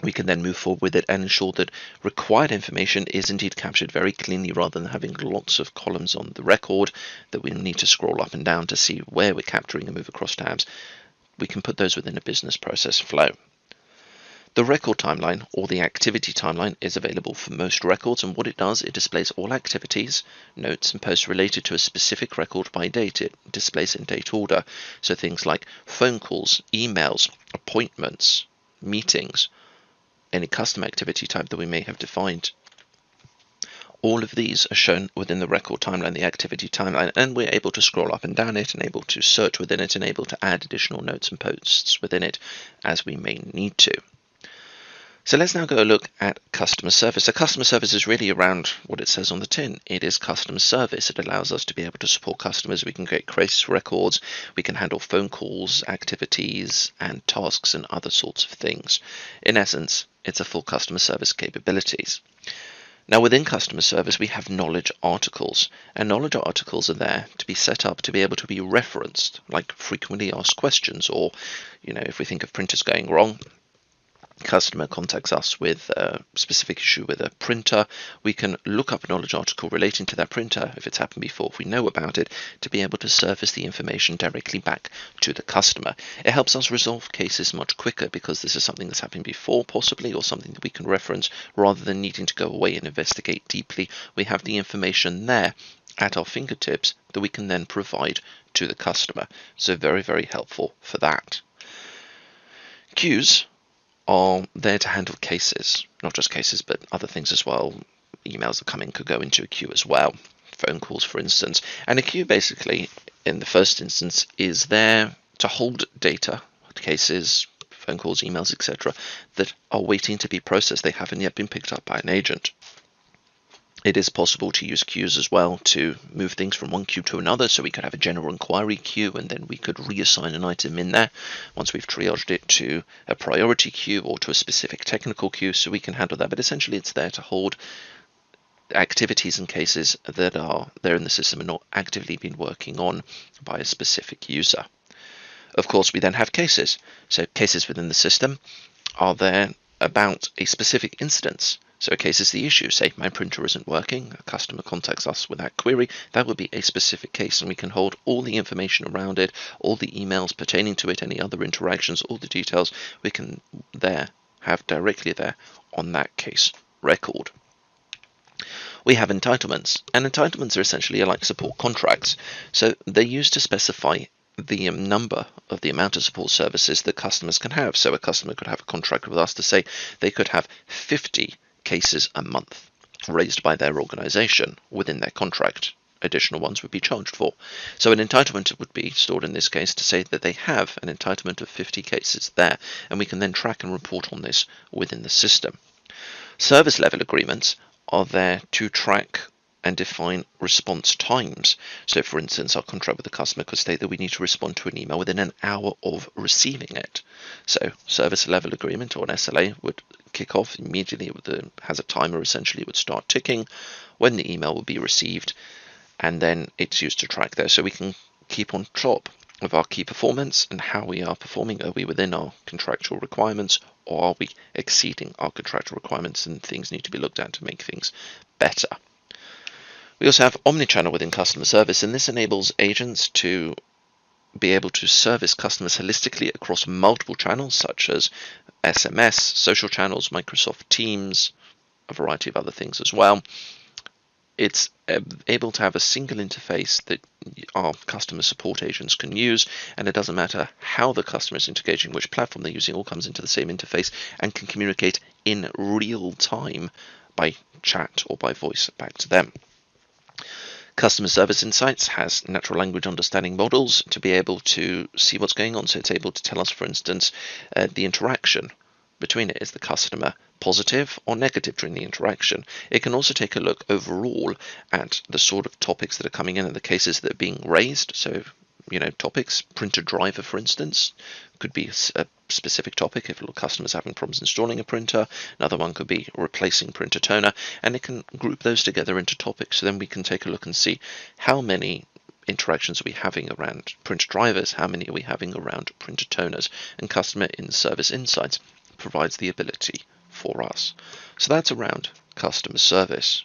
we can then move forward with it and ensure that required information is indeed captured very cleanly, rather than having lots of columns on the record that we need to scroll up and down to see where we're capturing and move across tabs. We can put those within a business process flow. The record timeline, or the activity timeline, is available for most records, and what it does, it displays all activities, notes and posts related to a specific record by date. It displays in date order, so things like phone calls, emails, appointments, meetings, any custom activity type that we may have defined. All of these are shown within the record timeline, the activity timeline, and we're able to scroll up and down it, and able to search within it, and able to add additional notes and posts within it as we may need to. So let's now go look at customer service. So customer service is really around what it says on the tin. It is customer service. It allows us to be able to support customers. We can create case records. We can handle phone calls, activities, and tasks, and other sorts of things. In essence, it's a full customer service capabilities. Now within customer service, we have knowledge articles, and knowledge articles are there to be set up to be able to be referenced, like frequently asked questions, or if we think of printers going wrong, customer contacts us with a specific issue with a printer, we can look up a knowledge article relating to that printer, if it's happened before, if we know about it, to be able to surface the information directly back to the customer. It helps us resolve cases much quicker, because this is something that's happened before possibly, or something that we can reference, rather than needing to go away and investigate deeply. We have the information there, at our fingertips that we can then provide to the customer. So very, very helpful for that. Queues are there to handle cases, not just cases, but other things as well. Emails that come in could go into a queue as well. Phone calls, for instance. And a queue basically, in the first instance, is there to hold data, cases, phone calls, emails, etc., that are waiting to be processed. They haven't yet been picked up by an agent. It is possible to use queues as well to move things from one queue to another, so we could have a general inquiry queue and then we could reassign an item in there once we've triaged it to a priority queue or to a specific technical queue, so we can handle that. But essentially it's there to hold activities and cases that are there in the system and not actively been working on by a specific user. Of course, we then have cases. So cases within the system are there about a specific instance. So a case is the issue. Say my printer isn't working, a customer contacts us with that query. That would be a specific case, and we can hold all the information around it, all the emails pertaining to it, any other interactions, all the details we can have directly there on that case record. We have entitlements, and entitlements are essentially like support contracts. So they're used to specify the number of the amount of support services that customers can have. So a customer could have a contract with us to say they could have 50 cases a month raised by their organization within their contract. Additional ones would be charged for. So an entitlement would be stored in this case to say that they have an entitlement of 50 cases there, and we can then track and report on this within the system. Service level agreements are there to track and define response times. So for instance, our contract with the customer could state that we need to respond to an email within an hour of receiving it. So service level agreement, or an SLA, would kick off immediately. It has a timer, essentially. It would start ticking when the email will be received, and then it's used to track there, so we can keep on top of our key performance and how we are performing. Are we within our contractual requirements, or are we exceeding our contractual requirements, and things need to be looked at to make things better. We also have omnichannel within customer service, and this enables agents to be able to service customers holistically across multiple channels such as SMS, social channels, Microsoft Teams, a variety of other things as well. It's able to have a single interface that our customer support agents can use, and it doesn't matter how the customer is engaging, which platform they're using, all comes into the same interface and can communicate in real time by chat or by voice back to them. Customer Service Insights has natural language understanding models to be able to see what's going on. So it's able to tell us, for instance, the interaction between it. Is the customer positive or negative during the interaction? It can also take a look overall at the sort of topics that are coming in and the cases that are being raised. So, topics, printer driver, for instance, could be a specific topic if a customer's having problems installing a printer. Another one could be replacing printer toner, and it can group those together into topics. So then we can take a look and see how many interactions are we having around printer drivers, how many are we having around printer toners, and Customer Service Insights provides the ability for us. So that's around customer service.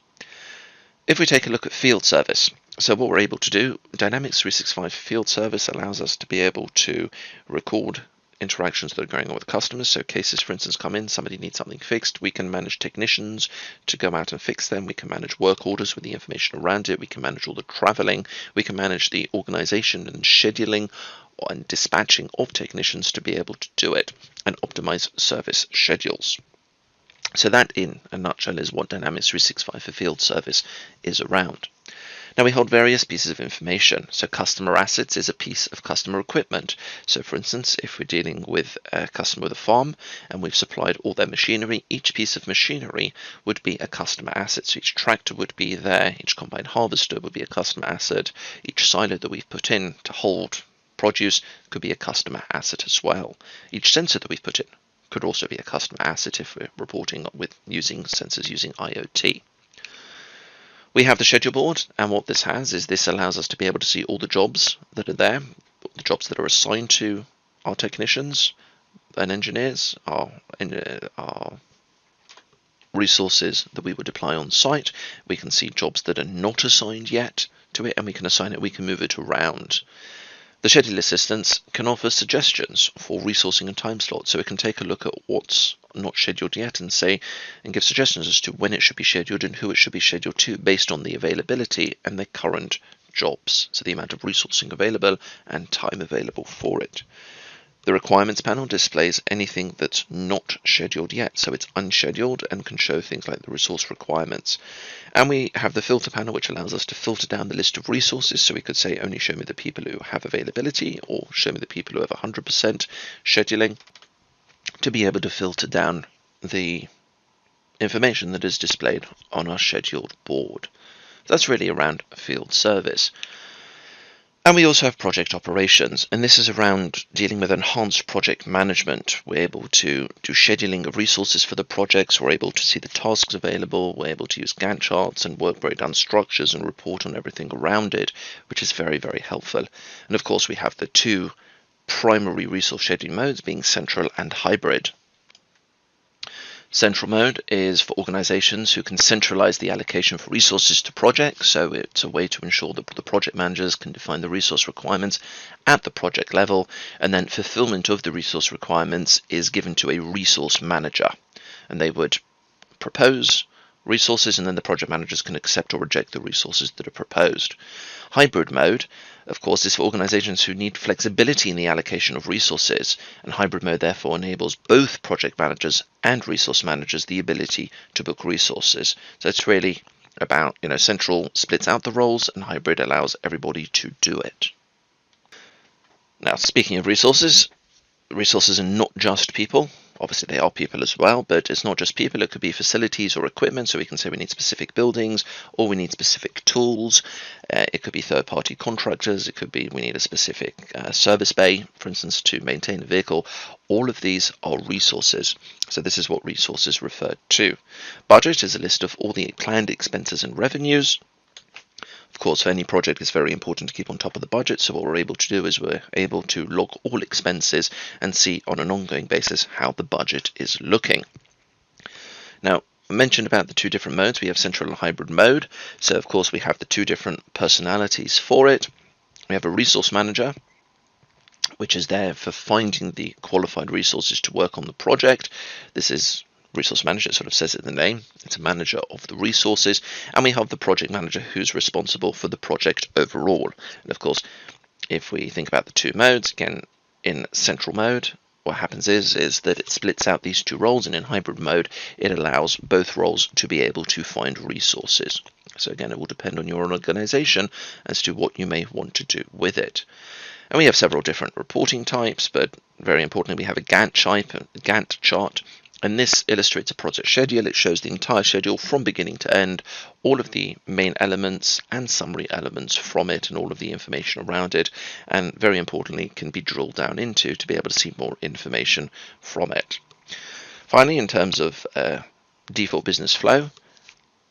If we take a look at field service, so what we're able to do, Dynamics 365 Field Service allows us to be able to record interactions that are going on with customers. So cases, for instance, come in, somebody needs something fixed, we can manage technicians to go out and fix them, we can manage work orders with the information around it, we can manage all the traveling, we can manage the organization and scheduling and dispatching of technicians to be able to do it and optimize service schedules. So that, in a nutshell, is what Dynamics 365 for Field Service is around. Now we hold various pieces of information. So customer assets is a piece of customer equipment. So for instance, if we're dealing with a customer with a farm and we've supplied all their machinery, each piece of machinery would be a customer asset. So each tractor would be there, each combine harvester would be a customer asset, each silo that we've put in to hold produce could be a customer asset as well. Each sensor that we've put in could also be a customer asset if we're reporting with using sensors using IoT. We have the schedule board, and what this has is this allows us to be able to see all the jobs that are there, the jobs that are assigned to our technicians and engineers, our resources that we would apply on site. We can see jobs that are not assigned yet to it, and we can assign it, we can move it around. The schedule assistance can offer suggestions for resourcing and time slots, so it can take a look at what's not scheduled yet and give suggestions as to when it should be scheduled and who it should be scheduled to based on the availability and the current jobs, so the amount of resourcing available and time available for it. The requirements panel displays anything that's not scheduled yet, so it's unscheduled and can show things like the resource requirements. And we have the filter panel, which allows us to filter down the list of resources, so we could say only show me the people who have availability or show me the people who have 100% scheduling, to be able to filter down the information that is displayed on our scheduled board. That's really around field service. And we also have project operations, and this is around dealing with enhanced project management. We're able to do scheduling of resources for the projects, we're able to see the tasks available, we're able to use Gantt charts and work breakdown structures and report on everything around it, which is very, very helpful. And of course we have the two primary resource scheduling modes being central and hybrid. Central mode is for organizations who can centralize the allocation for resources to projects, so it's a way to ensure that the project managers can define the resource requirements at the project level, and then fulfillment of the resource requirements is given to a resource manager, and they would propose resources, and then the project managers can accept or reject the resources that are proposed. Hybrid mode, of course, is for organizations who need flexibility in the allocation of resources, and hybrid mode therefore enables both project managers and resource managers the ability to book resources. So it's really about, central splits out the roles and hybrid allows everybody to do it. Now, speaking of resources are not just people. Obviously they are people as well, but it's not just people, it could be facilities or equipment, so we can say we need specific buildings or we need specific tools. It could be third-party contractors, it could be we need a specific service bay, for instance, to maintain a vehicle. All of these are resources, so this is what resources refer to. Budget is a list of all the planned expenses and revenues. Of course, for any project, it's very important to keep on top of the budget, so what we're able to do is we're able to log all expenses and see on an ongoing basis how the budget is looking. Now, I mentioned about the two different modes. We have central and hybrid mode, so of course we have the two different personalities for it. We have a resource manager, which is there for finding the qualified resources to work on the project. This is resource manager, it sort of says it in the name. It's a manager of the resources, and we have the project manager who's responsible for the project overall. And of course, if we think about the two modes, again, in central mode, what happens is that it splits out these two roles, and in hybrid mode, it allows both roles to be able to find resources. So again, it will depend on your organization as to what you may want to do with it. And we have several different reporting types, but very importantly, we have a Gantt chart. And this illustrates a project schedule. It shows the entire schedule from beginning to end, all of the main elements and summary elements from it and all of the information around it. And very importantly, can be drilled down into to be able to see more information from it. Finally, in terms of default business flow,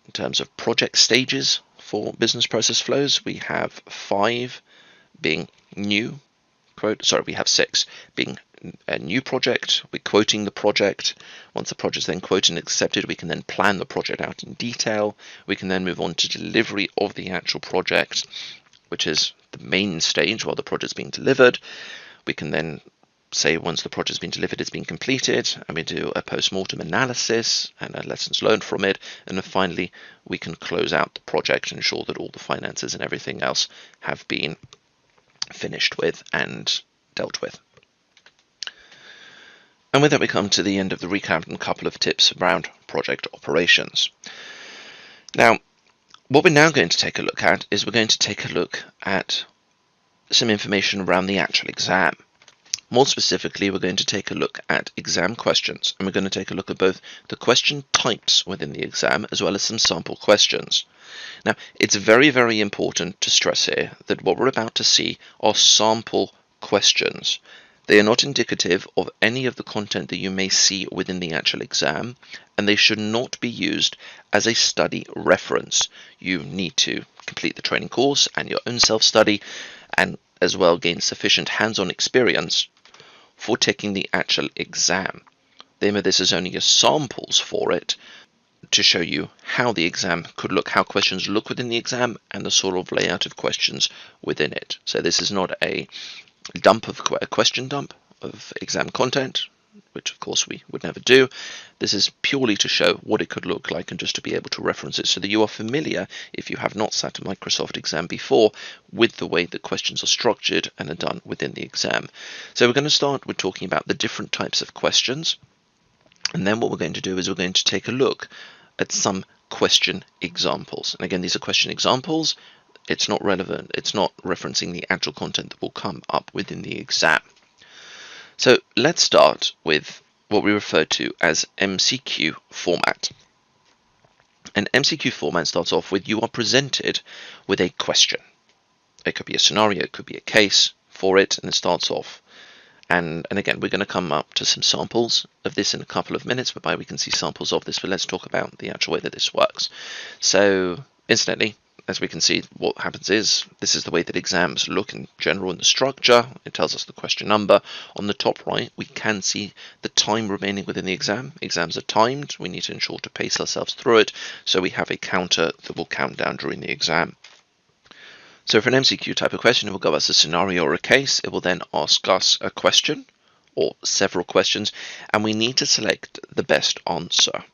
in terms of project stages for business process flows, we have 5 being new. We have 6 being a new project. We're quoting the project. Once the project is then quoted and accepted, we can then plan the project out in detail. We can then move on to delivery of the actual project, which is the main stage while the project is being delivered. We can then say once the project has been delivered, it's been completed, and we do a post-mortem analysis and lessons learned from it. And then finally, we can close out the project and ensure that all the finances and everything else have been finished with and dealt with. And with that, we come to the end of the recap and a couple of tips around project operations. Now, what we're now going to take a look at is we're going to take a look at some information around the actual exam. More specifically, we're going to take a look at exam questions, and we're going to take a look at both the question types within the exam as well as some sample questions. Now, it's very, very important to stress here that what we're about to see are sample questions. They are not indicative of any of the content that you may see within the actual exam, and they should not be used as a study reference. You need to complete the training course and your own self-study, and as well gain sufficient hands-on experience for taking the actual exam. The aim of this is only as samples for it, to show you how the exam could look, how questions look within the exam, and the sort of layout of questions within it. So this is not a question dump of exam content, which of course we would never do. This is purely to show what it could look like and just to be able to reference it so that you are familiar, if you have not sat a Microsoft exam before, with the way that questions are structured and are done within the exam. So we're going to start with talking about the different types of questions, and then what we're going to do is we're going to take a look at some question examples. And again, these are question examples. It's not relevant, it's not referencing the actual content that will come up within the exam. So let's start with what we refer to as MCQ format. An MCQ format starts off with you are presented with a question. It could be a scenario, it could be a case for it, and it starts off. And again, we're going to come up to some samples of this in a couple of minutes, whereby we can see samples of this, but let's talk about the actual way that this works. So incidentally, as we can see, what happens is this is the way that exams look in general in the structure. It tells us the question number. On the top right, we can see the time remaining within the exam. Exams are timed. We need to ensure to pace ourselves through it. So we have a counter that will count down during the exam. So for an MCQ type of question, it will give us a scenario or a case. It will then ask us a question or several questions, and we need to select the best answer.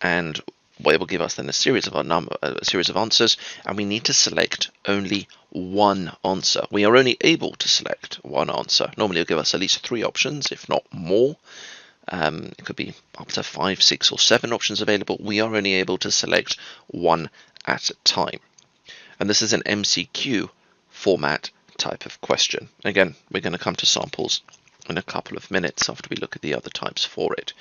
And it will give us then a series of answers, and we need to select only one answer. We are only able to select one answer. Normally, it'll give us at least 3 options, if not more. It could be up to 5, 6, or 7 options available. We are only able to select one at a time. And this is an MCQ format type of question. Again, we're going to come to samples in a couple of minutes after we look at the other types for it.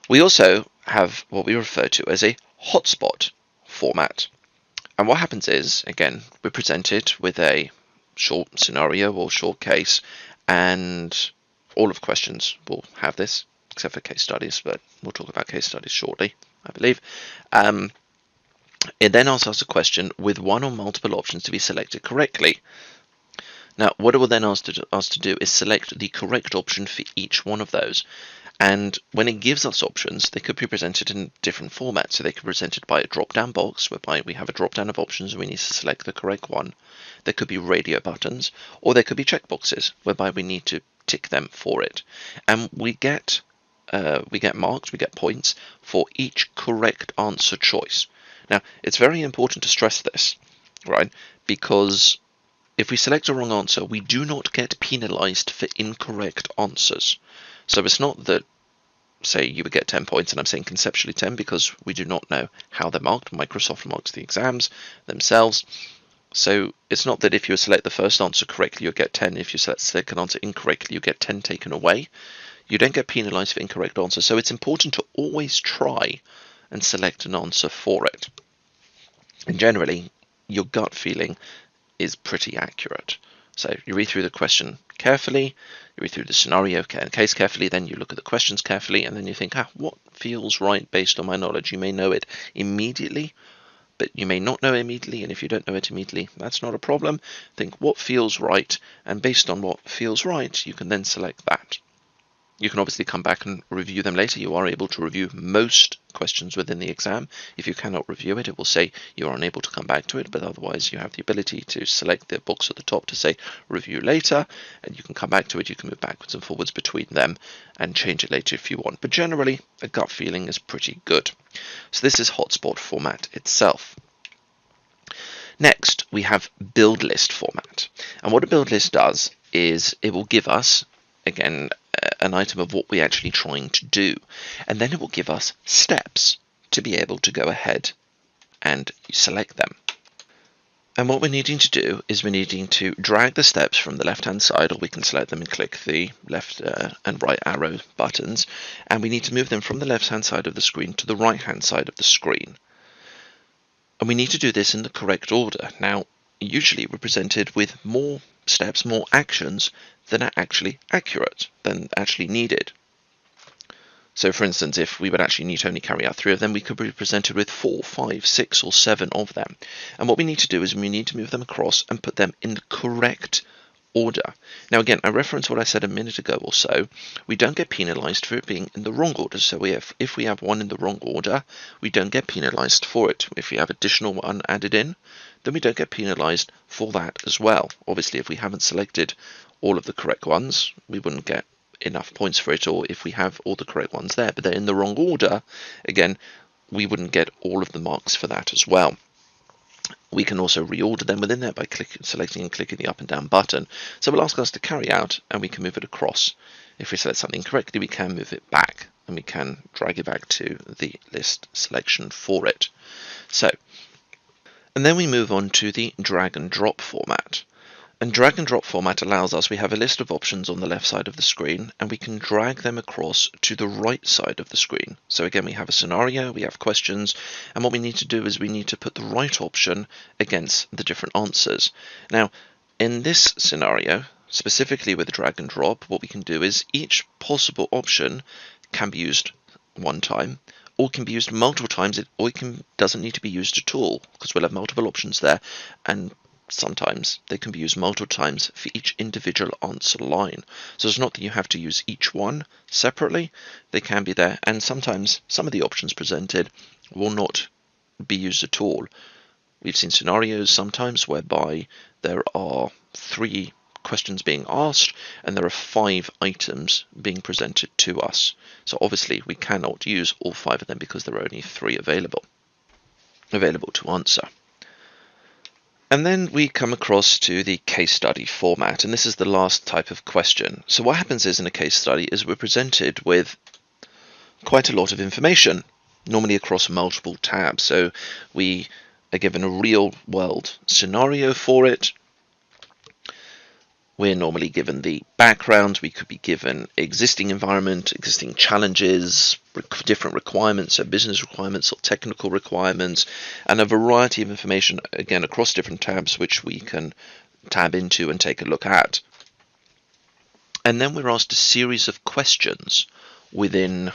We also have what we refer to as a hotspot format. And what happens is, again, we're presented with a short scenario or short case, and all of questions will have this, except for case studies, but we'll talk about case studies shortly, I believe. It then asks us a question with one or multiple options to be selected correctly. Now, what it will then ask us to do is select the correct option for each one of those. And when it gives us options, they could be presented in different formats. So they could be presented by a drop-down box, whereby we have a drop-down of options and we need to select the correct one. There could be radio buttons, or there could be checkboxes, whereby we need to tick them for it. And we get marks, we get points for each correct answer choice. Now, it's very important to stress this, right? Because if we select a wrong answer, we do not get penalized for incorrect answers. So it's not that, say, you would get 10 points, and I'm saying conceptually 10 because we do not know how they're marked. Microsoft marks the exams themselves. So it's not that if you select the first answer correctly, you'll get 10. If you select the second answer incorrectly, you get 10 taken away. You don't get penalized for incorrect answers. So it's important to always try and select an answer for it. And generally, your gut feeling is pretty accurate. So you read through the question carefully, you read through the scenario and case carefully, then you look at the questions carefully, and then you think, what feels right based on my knowledge? You may know it immediately, but you may not know it immediately, and if you don't know it immediately, that's not a problem. Think what feels right, and based on what feels right, you can then select that. You can obviously come back and review them later. You are able to review most questions within the exam. If you cannot review it, it will say you are unable to come back to it, but otherwise you have the ability to select the box at the top to say review later, and you can come back to it. You can move backwards and forwards between them and change it later if you want. But generally, a gut feeling is pretty good. So this is hotspot format itself. Next, we have build list format. And what a build list does is it will give us, again, an item of what we're actually trying to do, and then it will give us steps to be able to go ahead and select them. And what we're needing to do is we're needing to drag the steps from the left hand side, or we can select them and click the left and right arrow buttons, and we need to move them from the left hand side of the screen to the right hand side of the screen. And we need to do this in the correct order. Now, usually we're presented with more steps, more actions than are actually accurate, than actually needed. So for instance, if we would actually need to only carry out 3 of them, we could be presented with 4, 5, 6 or 7 of them. And what we need to do is we need to move them across and put them in the correct order. Now again, I reference what I said a minute ago or so. We don't get penalized for it being in the wrong order. So if we have one in the wrong order, we don't get penalized for it. If we have additional one added in, then we don't get penalized for that as well. Obviously, if we haven't selected all of the correct ones, we wouldn't get enough points for it, or if we have all the correct ones there, but they're in the wrong order, again, we wouldn't get all of the marks for that as well. We can also reorder them within there by selecting and clicking the up and down button. So it will ask us to carry out, and we can move it across. If we select something correctly, we can move it back, and we can drag it back to the list selection for it. And then we move on to the drag and drop format. And drag and drop format allows us, we have a list of options on the left side of the screen, and we can drag them across to the right side of the screen. So again, we have a scenario, we have questions, and what we need to do is we need to put the right option against the different answers. Now, in this scenario, specifically with drag and drop, what we can do is each possible option can be used one time, or can be used multiple times, or it doesn't need to be used at all, because we'll have multiple options there, and sometimes they can be used multiple times for each individual answer line. So it's not that you have to use each one separately, they can be there, and sometimes some of the options presented will not be used at all. We've seen scenarios sometimes whereby there are 3 questions being asked and there are 5 items being presented to us. So obviously we cannot use all 5 of them because there are only 3 available to answer. And then we come across to the case study format, and this is the last type of question. So what happens is in a case study is we're presented with quite a lot of information, normally across multiple tabs. So we are given a real world scenario for it. We're normally given the background, we could be given existing environment, existing challenges, different requirements, so business requirements or technical requirements, and a variety of information, again, across different tabs, which we can tab into and take a look at. And then we're asked a series of questions within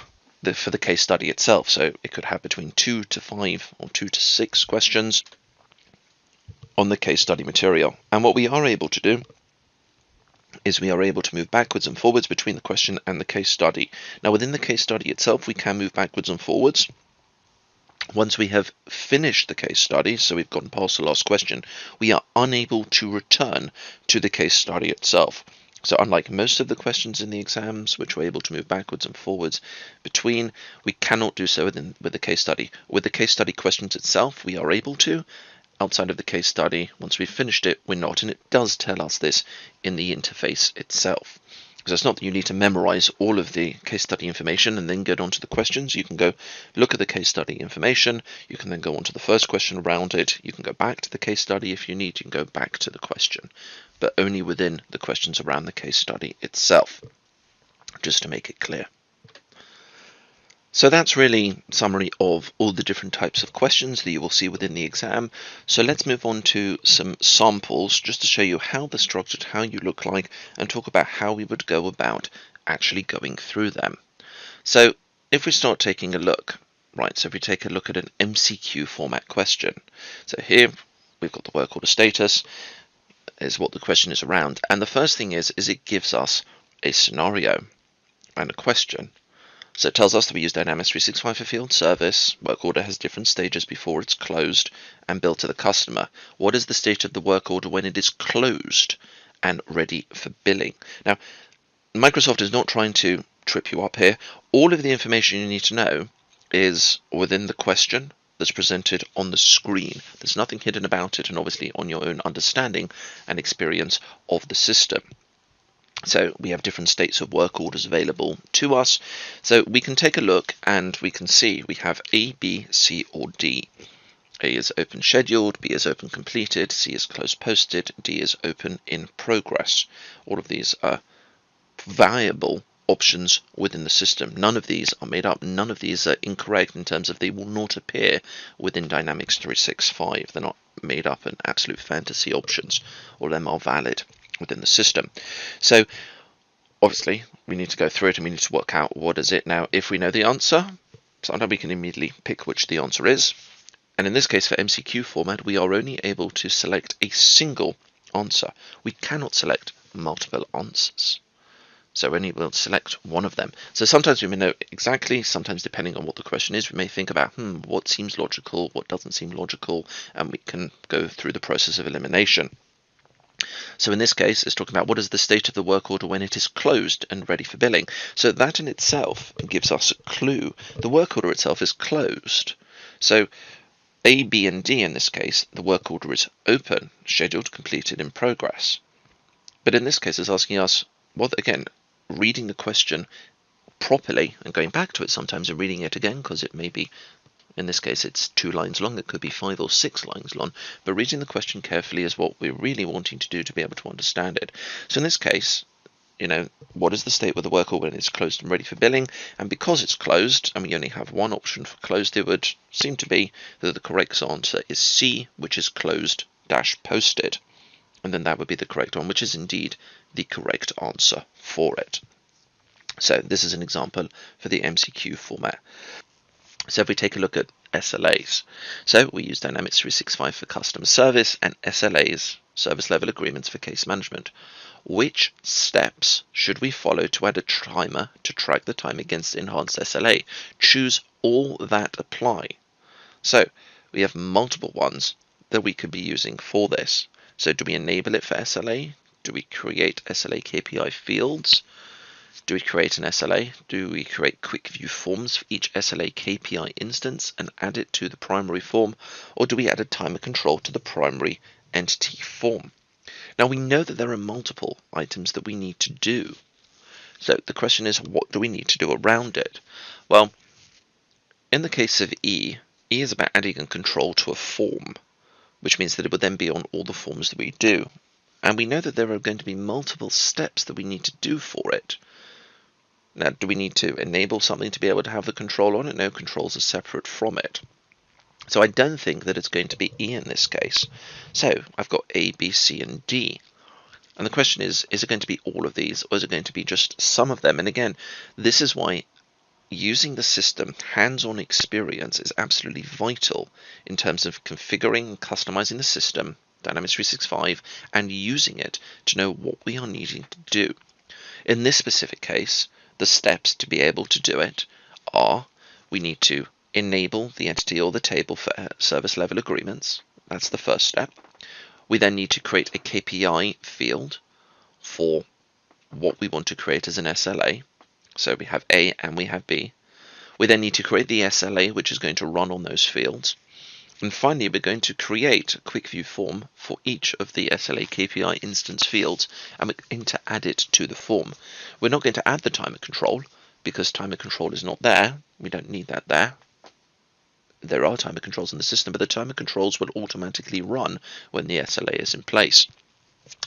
for the case study itself. So it could have between 2 to 5 or 2 to 6 questions on the case study material. And what we are able to do is we are able to move backwards and forwards between the question and the case study. Now within the case study itself, we can move backwards and forwards. Once we have finished the case study, so we've gotten past the last question, we are unable to return to the case study itself. So unlike most of the questions in the exams, which we're able to move backwards and forwards between, we cannot do so with the case study. With the case study questions itself, we are able to. Outside of the case study, once we've finished it, we're not, and it does tell us this in the interface itself. So it's not that you need to memorize all of the case study information and then get onto the questions. You can go look at the case study information, you can then go on to the first question around it, you can go back to the case study if you need, you can go back to the question, but only within the questions around the case study itself, just to make it clear. So that's really a summary of all the different types of questions that you will see within the exam. So let's move on to some samples just to show you how they're structured, how you look like, and talk about how we would go about actually going through them. So if we start taking a look, right, so if we take a look at an MCQ format question. So here we've got the work order status, is what the question is around. And the first thing is it gives us a scenario and a question. So it tells us that we use Dynamics 365 for field service. Work order has different stages before it's closed and billed to the customer. What is the state of the work order when it is closed and ready for billing? Now, Microsoft is not trying to trip you up here. All of the information you need to know is within the question that's presented on the screen. There's nothing hidden about it, and obviously on your own understanding and experience of the system. So we have different states of work orders available to us. So we can take a look and we can see we have A, B, C, or D. A is open scheduled, B is open completed, C is closed posted, D is open in progress. All of these are viable options within the system. None of these are made up, none of these are incorrect in terms of they will not appear within Dynamics 365. They're not made up and absolute fantasy options. All of them are valid within the system. So obviously we need to go through it and we need to work out what is it. Now if we know the answer, sometimes we can immediately pick which the answer is, and in this case for MCQ format we are only able to select a single answer. We cannot select multiple answers. So we'll select one of them. So sometimes we may know exactly, sometimes depending on what the question is, we may think about, what seems logical, what doesn't seem logical, and we can go through the process of elimination. So in this case, it's talking about what is the state of the work order when it is closed and ready for billing. So that in itself gives us a clue. The work order itself is closed. So A, B, and D in this case, the work order is open, scheduled, completed, in progress. But in this case, it's asking us, well, again, reading the question properly and going back to it sometimes and reading it again, because it may be, in this case, it's 2 lines long, it could be 5 or 6 lines long, but reading the question carefully is what we're really wanting to do to be able to understand it. So in this case, what is the state with the work order when it's closed and ready for billing? And because it's closed, and we only have one option for closed, it would seem to be that the correct answer is C, which is closed - posted. And then that would be the correct one, which is indeed the correct answer for it. So this is an example for the MCQ format. So if we take a look at SLAs, so we use Dynamics 365 for customer service and SLAs, service level agreements, for case management. Which steps should we follow to add a timer to track the time against enhanced SLA? Choose all that apply. So we have multiple ones that we could be using for this. So do we enable it for SLA? Do we create SLA KPI fields? Do we create an SLA? Do we create quick view forms for each SLA KPI instance and add it to the primary form? Or do we add a timer control to the primary entity form? Now we know that there are multiple items that we need to do. So the question is, what do we need to do around it? Well, in the case of E is about adding a control to a form, which means that it would then be on all the forms that we do. And we know that there are going to be multiple steps that we need to do for it. Now, do we need to enable something to be able to have the control on it? No, controls are separate from it. So I don't think that it's going to be E in this case. So I've got A, B, C, and D. And the question is it going to be all of these, or is it going to be just some of them? And again, this is why using the system, hands-on experience, is absolutely vital in terms of configuring and customizing the system, Dynamics 365, and using it to know what we are needing to do. In this specific case, the steps to be able to do it are, we need to enable the entity or the table for service level agreements. That's the first step. We then need to create a KPI field for what we want to create as an SLA. So we have A and we have B. We then need to create the SLA, which is going to run on those fields. And finally, we're going to create a quick view form for each of the SLA KPI instance fields, and we're going to add it to the form. We're not going to add the timer control because timer control is not there. We don't need that there. There are timer controls in the system, but the timer controls will automatically run when the SLA is in place.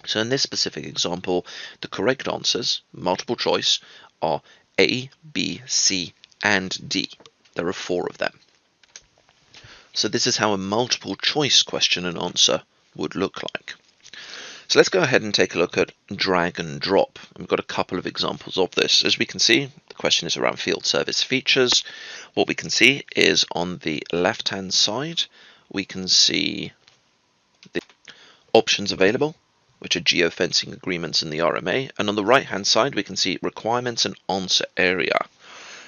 So in this specific example, the correct answers, multiple choice, are A, B, C, and D. There are 4 of them. So this is how a multiple choice question and answer would look like. So let's go ahead and take a look at drag and drop. We've got a couple of examples of this. As we can see, the question is around field service features. What we can see is on the left-hand side, we can see the options available, which are geofencing agreements in the RMA. And on the right-hand side, we can see requirements and answer area.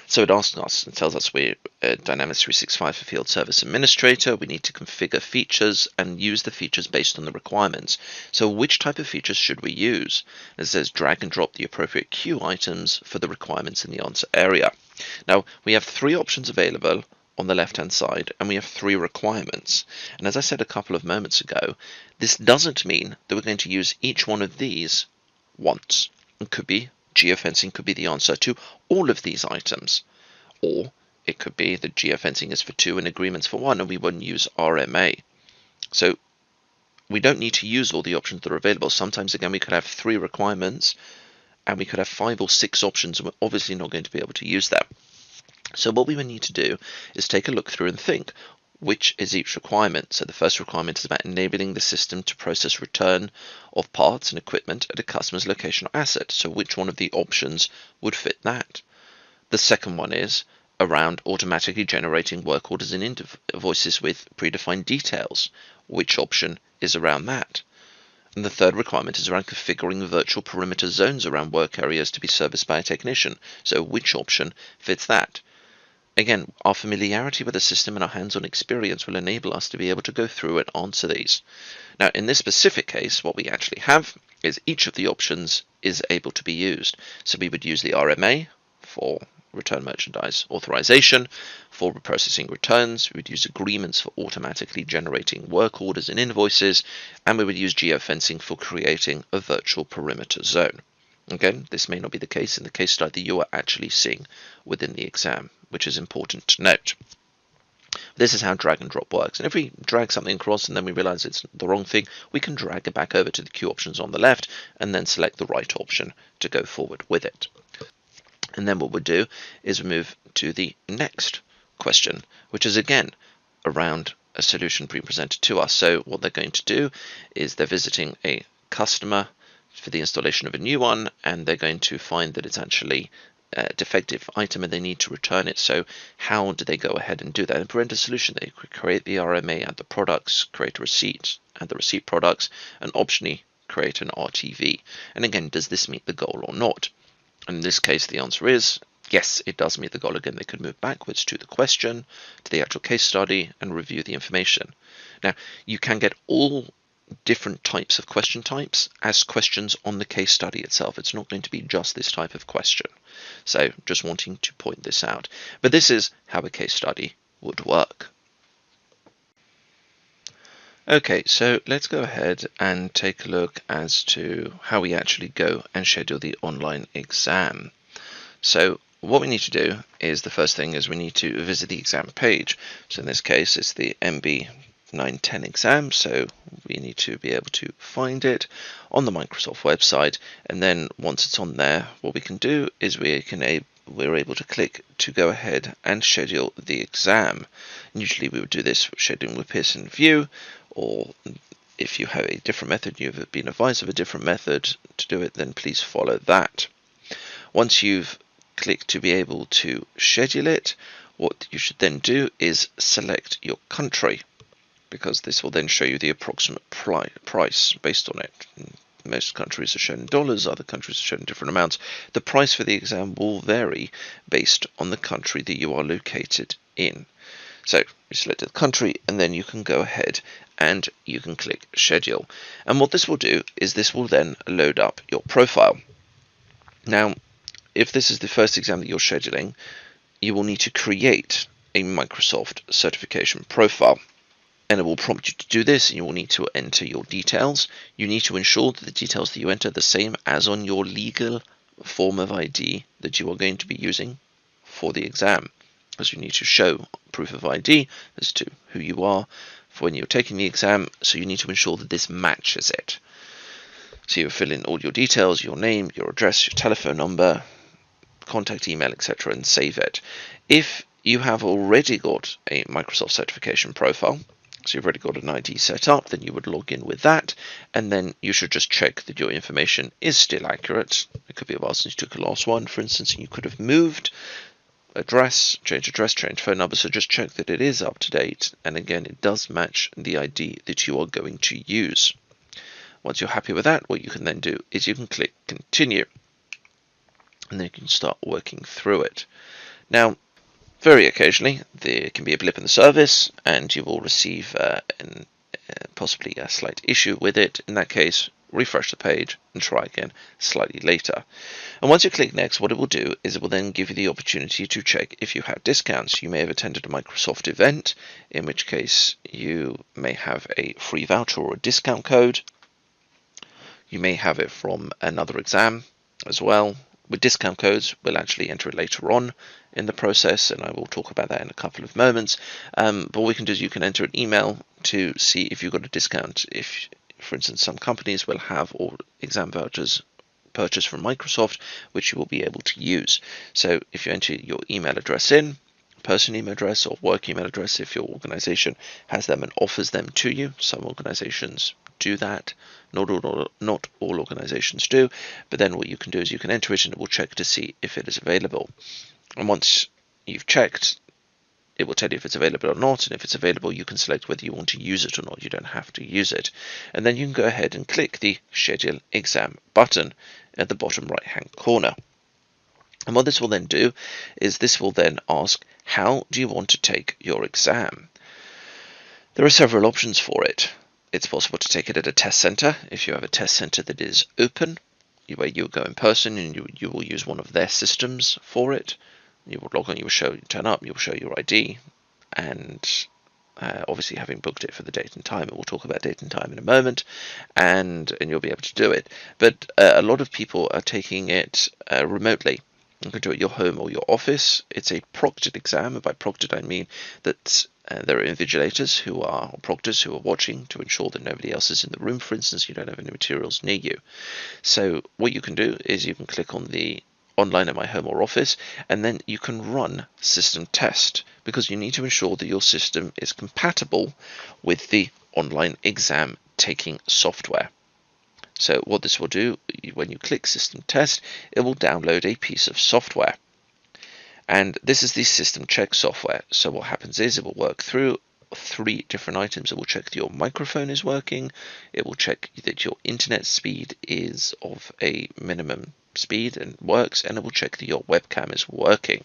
So it asks us, it tells us we're Dynamics 365 for Field Service Administrator. We need to configure features and use the features based on the requirements. So which type of features should we use? It says drag and drop the appropriate queue items for the requirements in the answer area. Now, we have 3 options available on the left-hand side, and we have 3 requirements. And as I said a couple of moments ago, this doesn't mean that we're going to use each one of these once. It could be geofencing could be the answer to all of these items, or it could be that geofencing is for 2 and agreements for 1, and we wouldn't use RMA. So we don't need to use all the options that are available. Sometimes, again, we could have 3 requirements and we could have 5 or 6 options, and we're obviously not going to be able to use them. So what we would need to do is take a look through and think, which is each requirement? So the first requirement is about enabling the system to process return of parts and equipment at a customer's location or asset. So which one of the options would fit that? The second one is around automatically generating work orders and invoices with predefined details. Which option is around that? And the third requirement is around configuring virtual perimeter zones around work areas to be serviced by a technician. So which option fits that? Again, our familiarity with the system and our hands-on experience will enable us to be able to go through and answer these. Now, in this specific case, what we actually have is each of the options is able to be used. So we would use the RMA for return merchandise authorization, for processing returns. We would use agreements for automatically generating work orders and invoices, and we would use geofencing for creating a virtual perimeter zone. Again, this may not be the case in the case study you are actually seeing within the exam, which is important to note. This is how drag and drop works. And if we drag something across and then we realize it's the wrong thing, we can drag it back over to the queue options on the left and then select the right option to go forward with it. And then what we'll do is move to the next question, which is again around a solution being presented to us. So what they're going to do is they're visiting a customer for the installation of a new one, and they're going to find that it's actually a defective item and they need to return it. So how do they go ahead and do that? And present a solution. They create the RMA, add the products, create a receipt, add the receipt products, and optionally create an RTV. And again, does this meet the goal or not? And in this case, the answer is yes, it does meet the goal. Again, they could move backwards to the question, to the actual case study, and review the information. Now, you can get all different types of question types as questions on the case study itself. It's not going to be just this type of question. So just wanting to point this out. But this is how a case study would work. Okay, so let's go ahead and take a look as to how we actually go and schedule the online exam. So what we need to do is the first thing is we need to visit the exam page. So in this case, it's the MB 910 exam, so we need to be able to find it on the Microsoft website, and then once it's on there, what we can do is we're able to click to go ahead and schedule the exam. And usually we would do this scheduling with Pearson VUE, or if you have a different method, you've been advised of a different method to do it, then please follow that. Once you've clicked to be able to schedule it, what you should then do is select your country, because this will then show you the approximate price based on it. Most countries are shown in dollars, other countries are shown in different amounts. The price for the exam will vary based on the country that you are located in. So you select the country and then you can go ahead and you can click schedule. And what this will do is this will then load up your profile. Now, if this is the first exam that you're scheduling, you will need to create a Microsoft certification profile. And it will prompt you to do this, and you will need to enter your details. You need to ensure that the details that you enter are the same as on your legal form of ID that you are going to be using for the exam, as you need to show proof of ID as to who you are for when you're taking the exam, so you need to ensure that this matches it. So you fill in all your details, your name, your address, your telephone number, contact email, etc., and save it. If you have already got a Microsoft certification profile, so you've already got an ID set up, then you would log in with that, and then you should just check that your information is still accurate. It could be a while since you took the last one, for instance, and you could have moved address, change phone number, so just check that it is up to date, and again, it does match the ID that you are going to use. Once you're happy with that, what you can then do is you can click continue, and then you can start working through it. Now, very occasionally, there can be a blip in the service, and you will receive possibly a slight issue with it. In that case, refresh the page and try again slightly later. And once you click next, what it will do is it will then give you the opportunity to check if you have discounts. You may have attended a Microsoft event, in which case you may have a free voucher or a discount code. You may have it from another exam as well. With discount codes, we'll actually enter it later on in the process, and I will talk about that in a couple of moments. But what we can do is you can enter an email to see if you've got a discount. If, for instance, some companies will have all exam vouchers purchased from Microsoft, which you will be able to use. So if you enter your email address in, personal email address or work email address, if your organization has them and offers them to you, some organizations do that. Not all organizations do, but then what you can do is you can enter it and it will check to see if it is available. And once you've checked, It will tell you if it's available or not, and if it's available, you can select whether you want to use it or not. You don't have to use it. And then you can go ahead and click the Schedule Exam button at the bottom right-hand corner. And what this will then do is this will then ask, how do you want to take your exam? There are several options for it. It's possible to take it at a test center if you have a test center that is open, where you go in person and you will use one of their systems for it. You will log on, you will turn up, you will show your ID, and obviously having booked it for the date and time, and we'll talk about date and time in a moment, and you'll be able to do it. But a lot of people are taking it remotely. You can do it at your home or your office. It's a proctored exam, and by proctored I mean that there are invigilators who are, or proctors who are watching to ensure that nobody else is in the room. For instance, you don't have any materials near you. So what you can do is you can click on the online at my home or office, and then you can run system test, because you need to ensure that your system is compatible with the online exam taking software. So what this will do, when you click system test, it will download a piece of software, and this is the system check software. So what happens is it will work through 3 different items. It will check that your microphone is working, it will check that your internet speed is of a minimum speed and works, and it will check that your webcam is working.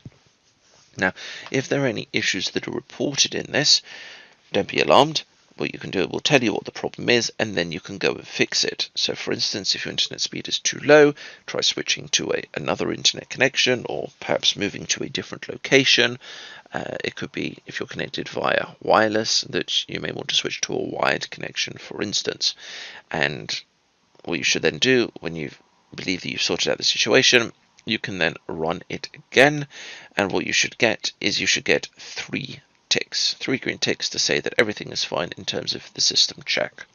Now, if there are any issues that are reported in this, don't be alarmed. What you can do, it will tell you what the problem is, and then you can go and fix it. So for instance, if your internet speed is too low, try switching to another internet connection, or perhaps moving to a different location. It could be, if you're connected via wireless, that you may want to switch to a wired connection, for instance. And what you should then do, when you believe that you've sorted out the situation, you can then run it again, and what you should get is you should get 3 ticks, 3 green ticks to say that everything is fine in terms of the system check.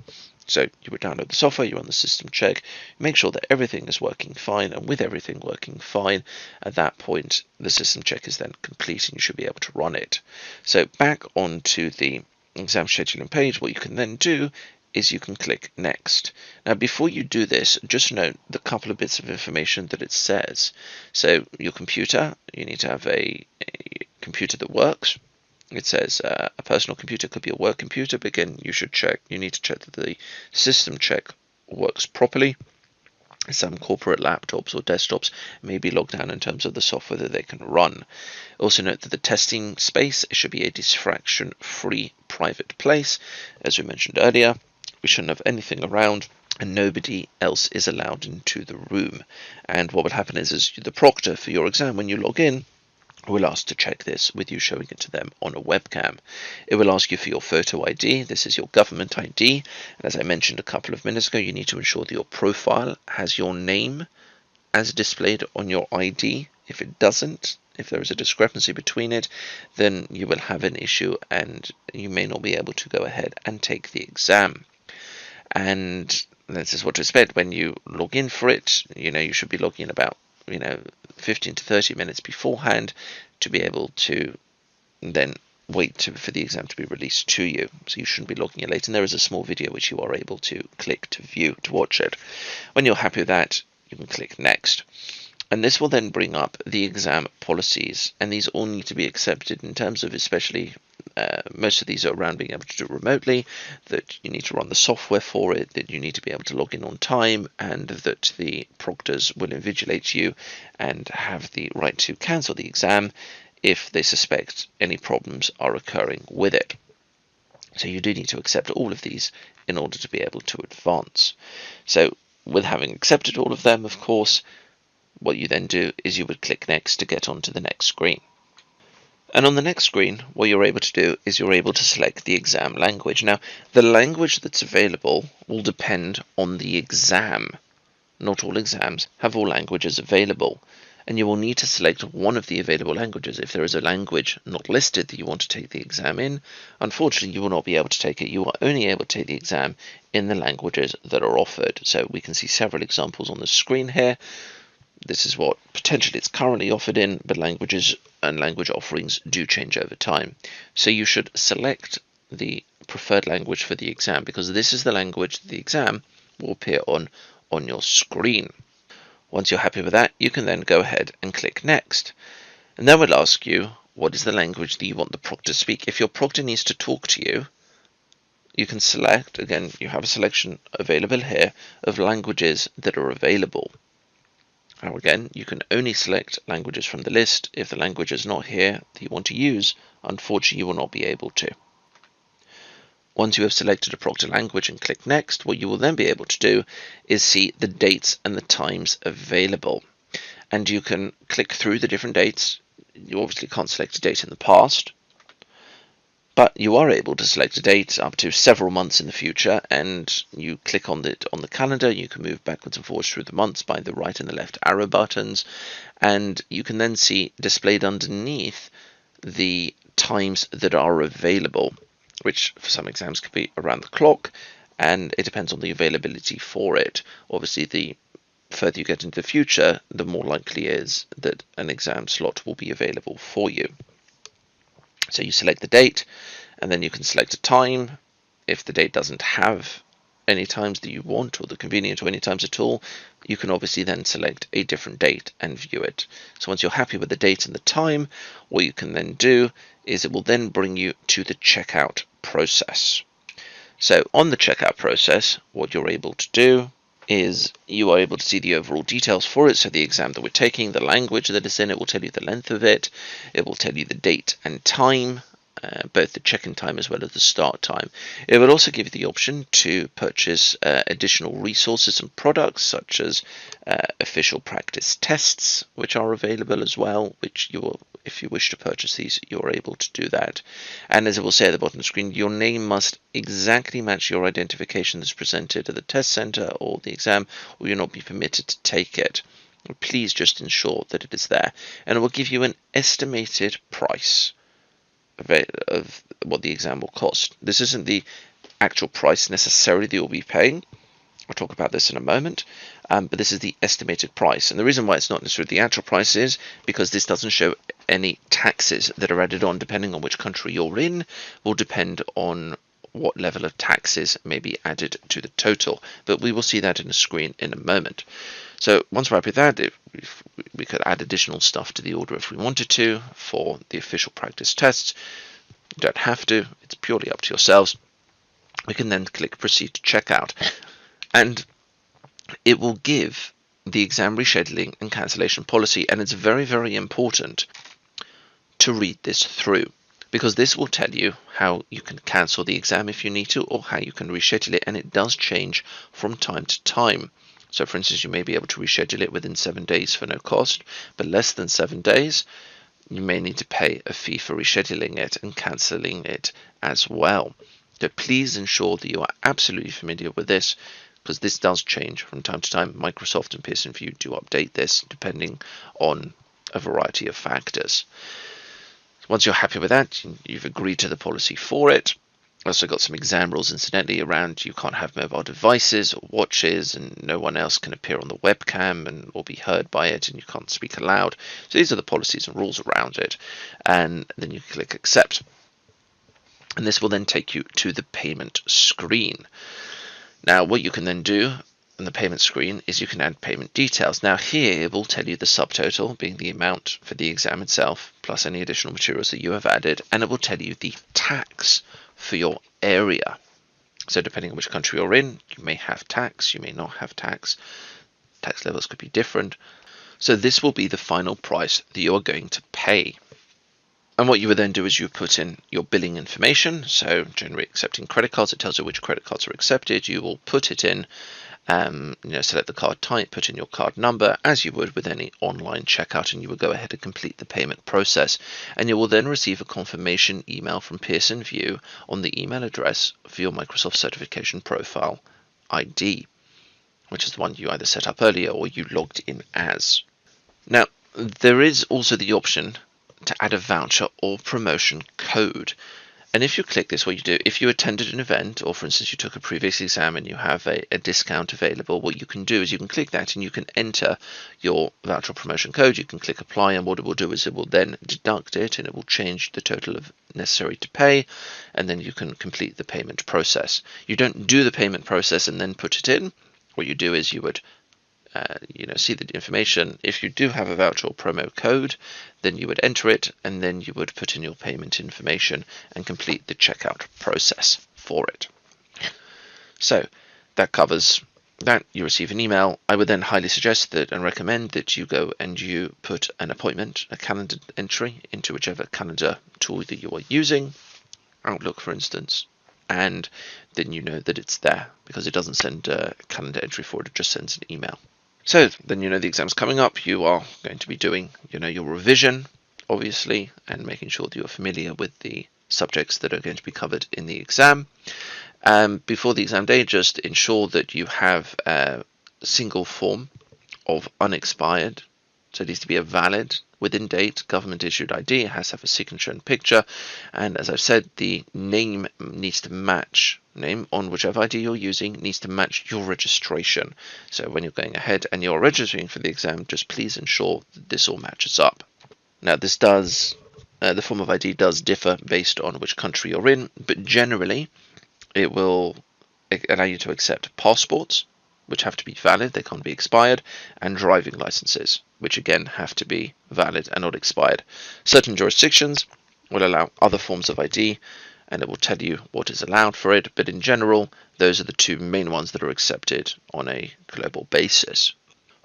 So you would download the software, you run the system check, make sure that everything is working fine, and with everything working fine, at that point the system check is then complete and you should be able to run it. So back onto the exam scheduling page, what you can then do is you can click next. Now before you do this, just note the couple of bits of information that it says. So your computer, you need to have a computer that works. It says a personal computer could be a work computer, but again, you need to check that the system check works properly. Some corporate laptops or desktops may be logged down in terms of the software that they can run. Also note that the testing space should be a distraction-free private place. As we mentioned earlier, we shouldn't have anything around, and nobody else is allowed into the room. And what will happen is the proctor for your exam, when you log in, will ask to check this with you showing it to them on a webcam. It will ask you for your photo ID. This is your government ID. And as I mentioned a couple of minutes ago, you need to ensure that your profile has your name as displayed on your ID. If it doesn't, if there is a discrepancy between it, then you will have an issue and you may not be able to go ahead and take the exam. And this is what to expect when you log in for it. You should be logging in about 15 to 30 minutes beforehand to be able to then wait for the exam to be released to you. So you shouldn't be logging in late. And there is a small video which you are able to click to view, to watch it. When you're happy with that, you can click next. And this will then bring up the exam policies, and these all need to be accepted in terms of, especially most of these are around being able to do it remotely, that you need to run the software for it, that you need to be able to log in on time, and that the proctors will invigilate you and have the right to cancel the exam if they suspect any problems are occurring with it. So you do need to accept all of these in order to be able to advance. So with having accepted all of them, of course, what you then do is you would click next to get onto the next screen. And on the next screen, what you're able to do is you're able to select the exam language. Now, the language that's available will depend on the exam. Not all exams have all languages available, and you will need to select one of the available languages. If there is a language not listed that you want to take the exam in, unfortunately you will not be able to take it. You are only able to take the exam in the languages that are offered. So we can see several examples on the screen here. This is what potentially it's currently offered in, but languages and language offerings do change over time. So you should select the preferred language for the exam, because this is the language the exam will appear on your screen. Once you're happy with that, you can then go ahead and click next. And then we'll ask you what is the language that you want the proctor to speak. If your proctor needs to talk to you, you can select, again, you have a selection available here of languages that are available. Now again, you can only select languages from the list. If the language is not here that you want to use, unfortunately you will not be able to. Once you have selected a proctor language and click next, what you will then be able to do is see the dates and the times available. And you can click through the different dates. You obviously can't select a date in the past, but you are able to select a date up to several months in the future, and you click on the calendar. You can move backwards and forwards through the months by the right and the left arrow buttons, and you can then see displayed underneath the times that are available, which for some exams could be around the clock, and it depends on the availability for it. Obviously, the further you get into the future, the more likely is that an exam slot will be available for you. So you select the date, and then you can select a time. If the date doesn't have any times that you want, or the convenient or any times at all, you can obviously then select a different date and view it. So once you're happy with the date and the time, what you can then do is it will then bring you to the checkout process. So on the checkout process, what you're able to do is you are able to see the overall details for it. So the exam that we're taking, the language that it's in, it will tell you the length of it, it will tell you the date and time, both the check-in time as well as the start time. It will also give you the option to purchase additional resources and products, such as official practice tests, which are available as well, which you will, if you wish to purchase these, you're able to do that. And as it will say at the bottom of the screen, your name must exactly match your identification that's presented at the test center or the exam, or you'll not be permitted to take it. Please just ensure that it is there, and it will give you an estimated price of what the exam will cost. This isn't the actual price necessarily that you'll be paying. I'll talk about this in a moment, but this is the estimated price. And the reason why it's not necessarily the actual price is because this doesn't show any taxes that are added on. Depending on which country you're in, will depend on what level of taxes may be added to the total. But we will see that in a screen in a moment. So once we're happy with that, we could add additional stuff to the order if we wanted to for the official practice tests. You don't have to, it's purely up to yourselves. We can then click proceed to checkout, and it will give the exam rescheduling and cancellation policy, and it's very, very important to read this through, because this will tell you how you can cancel the exam if you need to, or how you can reschedule it, and it does change from time to time. So for instance, you may be able to reschedule it within 7 days for no cost, but less than 7 days, you may need to pay a fee for rescheduling it and cancelling it as well. So please ensure that you are absolutely familiar with this, because this does change from time to time. Microsoft and Pearson VUE do update this depending on a variety of factors. Once you're happy with that, you've agreed to the policy for it. Also got some exam rules incidentally around you can't have mobile devices or watches, and no one else can appear on the webcam and or be heard by it, and you can't speak aloud. So these are the policies and rules around it, and then you click accept, and this will then take you to the payment screen. Now what you can then do on the payment screen is you can add payment details. Now here it will tell you the subtotal, being the amount for the exam itself plus any additional materials that you have added, and it will tell you the tax for your area. So depending on which country you're in, you may have tax, you may not have tax. Tax levels could be different. So this will be the final price that you are going to pay. And what you would then do is you put in your billing information. So generally accepting credit cards, it tells you which credit cards are accepted. You will put it in, select the card type, put in your card number as you would with any online checkout, and you will go ahead and complete the payment process. And you will then receive a confirmation email from Pearson VUE on the email address for your Microsoft Certification Profile ID, which is the one you either set up earlier or you logged in as. Now, there is also the option to add a voucher or promotion code. And if you click this, what you do, if you attended an event, or for instance you took a previous exam and you have a discount available, what you can do is you can click that and you can enter your voucher or promotion code. You can click apply, and what it will do is it will then deduct it, and it will change the total of necessary to pay, and then you can complete the payment process. You don't do the payment process and then put it in. What you do is you would see the information. If you do have a voucher or promo code, then you would enter it, and then you would put in your payment information and complete the checkout process for it. So that covers that. You receive an email. I would then highly suggest that and recommend that you go and you put an appointment, a calendar entry, into whichever calendar tool that you are using, Outlook for instance, and then you know that it's there, because it doesn't send a calendar entry for it, it just sends an email. So then you know the exam's coming up. You are going to be doing your revision, obviously, and making sure that you're familiar with the subjects that are going to be covered in the exam. Before the exam day, just ensure that you have a single form of unexpired. So it needs to be a valid, within date, government issued ID. It has to have a signature and picture. And as I've said, the name needs to match, name on whichever ID you're using needs to match your registration. So when you're going ahead and you're registering for the exam, just please ensure that this all matches up. Now this does, the form of ID does differ based on which country you're in, but generally it will allow you to accept passports, which have to be valid, they can't be expired, and driving licenses, which again have to be valid and not expired. Certain jurisdictions will allow other forms of ID, and it will tell you what is allowed for it, but in general, those are the two main ones that are accepted on a global basis.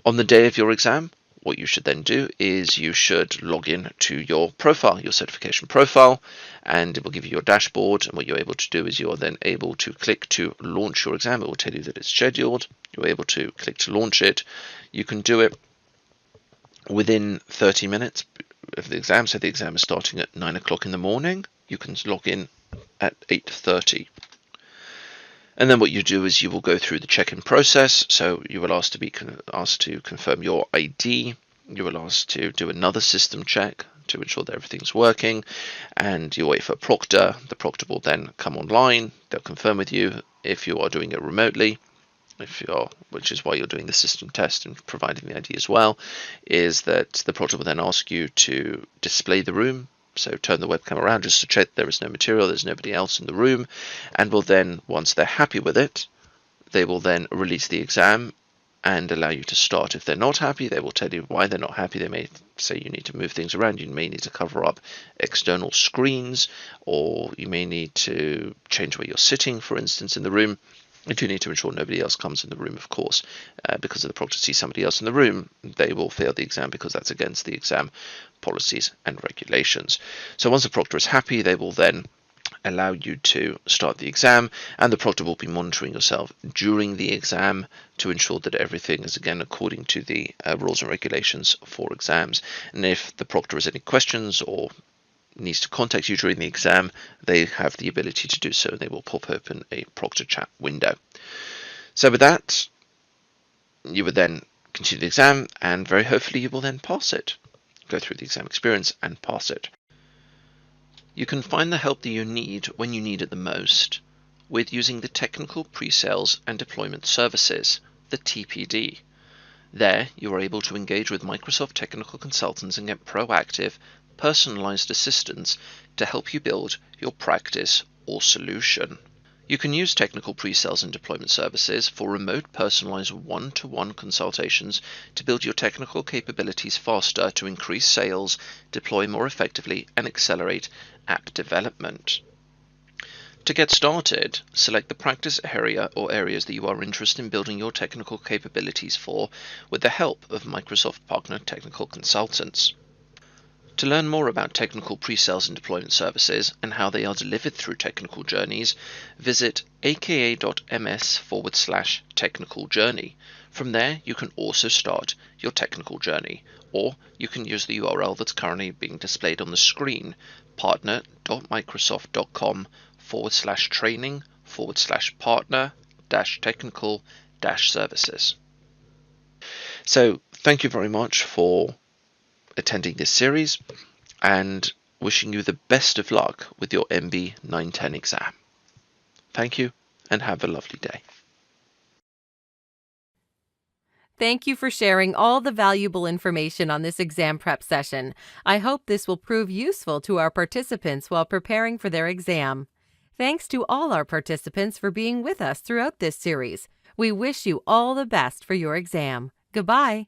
On the day of your exam, what you should then do is you should log in to your profile, your certification profile, and it will give you your dashboard. And what you're able to do is you are then able to click to launch your exam. It will tell you that it's scheduled. You're able to click to launch it. You can do it within 30 minutes of the exam. So the exam is starting at 9 o'clock in the morning. You can log in at 8:30. And then what you do is you will go through the check-in process. So you will ask to confirm your ID. You will ask to do another system check to ensure that everything's working, and you wait for a proctor. The proctor will then come online. They'll confirm with you if you are doing it remotely. Which is why you're doing the system test and providing the ID as well, is that the proctor will then ask you to display the room. So turn the webcam around just to check there is no material, there's nobody else in the room, and will then, once they're happy with it, they will then release the exam and allow you to start. If they're not happy, they will tell you why they're not happy. They may say you need to move things around, you may need to cover up external screens, or you may need to change where you're sitting, for instance, in the room. You do need to ensure nobody else comes in the room, of course, because if the proctor sees somebody else in the room, they will fail the exam, because that's against the exam policies and regulations. So once the proctor is happy, they will then allow you to start the exam, and the proctor will be monitoring yourself during the exam to ensure that everything is again according to the rules and regulations for exams. And if the proctor has any questions or needs to contact you during the exam, they have the ability to do so. They will pop open a proctor chat window. So with that, you would then continue the exam, and very hopefully you will then pass it. Go through the exam experience and pass it. You can find the help that you need when you need it the most with using the Technical Pre-Sales and Deployment Services, the TPD. There, you are able to engage with Microsoft technical consultants and get proactive, personalized assistance to help you build your practice or solution. You can use Technical Pre-Sales and Deployment Services for remote personalized one-to-one consultations to build your technical capabilities faster to increase sales, deploy more effectively, and accelerate app development. To get started, select the practice area or areas that you are interested in building your technical capabilities for with the help of Microsoft Partner Technical Consultants. To learn more about technical pre-sales and deployment services and how they are delivered through technical journeys, visit aka.ms/technical journey. From there, you can also start your technical journey, or you can use the URL that's currently being displayed on the screen, partner.microsoft.com/training/partner-technical-services. So thank you very much for attending this series, and wishing you the best of luck with your MB 910 exam. Thank you, and have a lovely day. Thank you for sharing all the valuable information on this exam prep session. I hope this will prove useful to our participants while preparing for their exam. Thanks to all our participants for being with us throughout this series. We wish you all the best for your exam. Goodbye.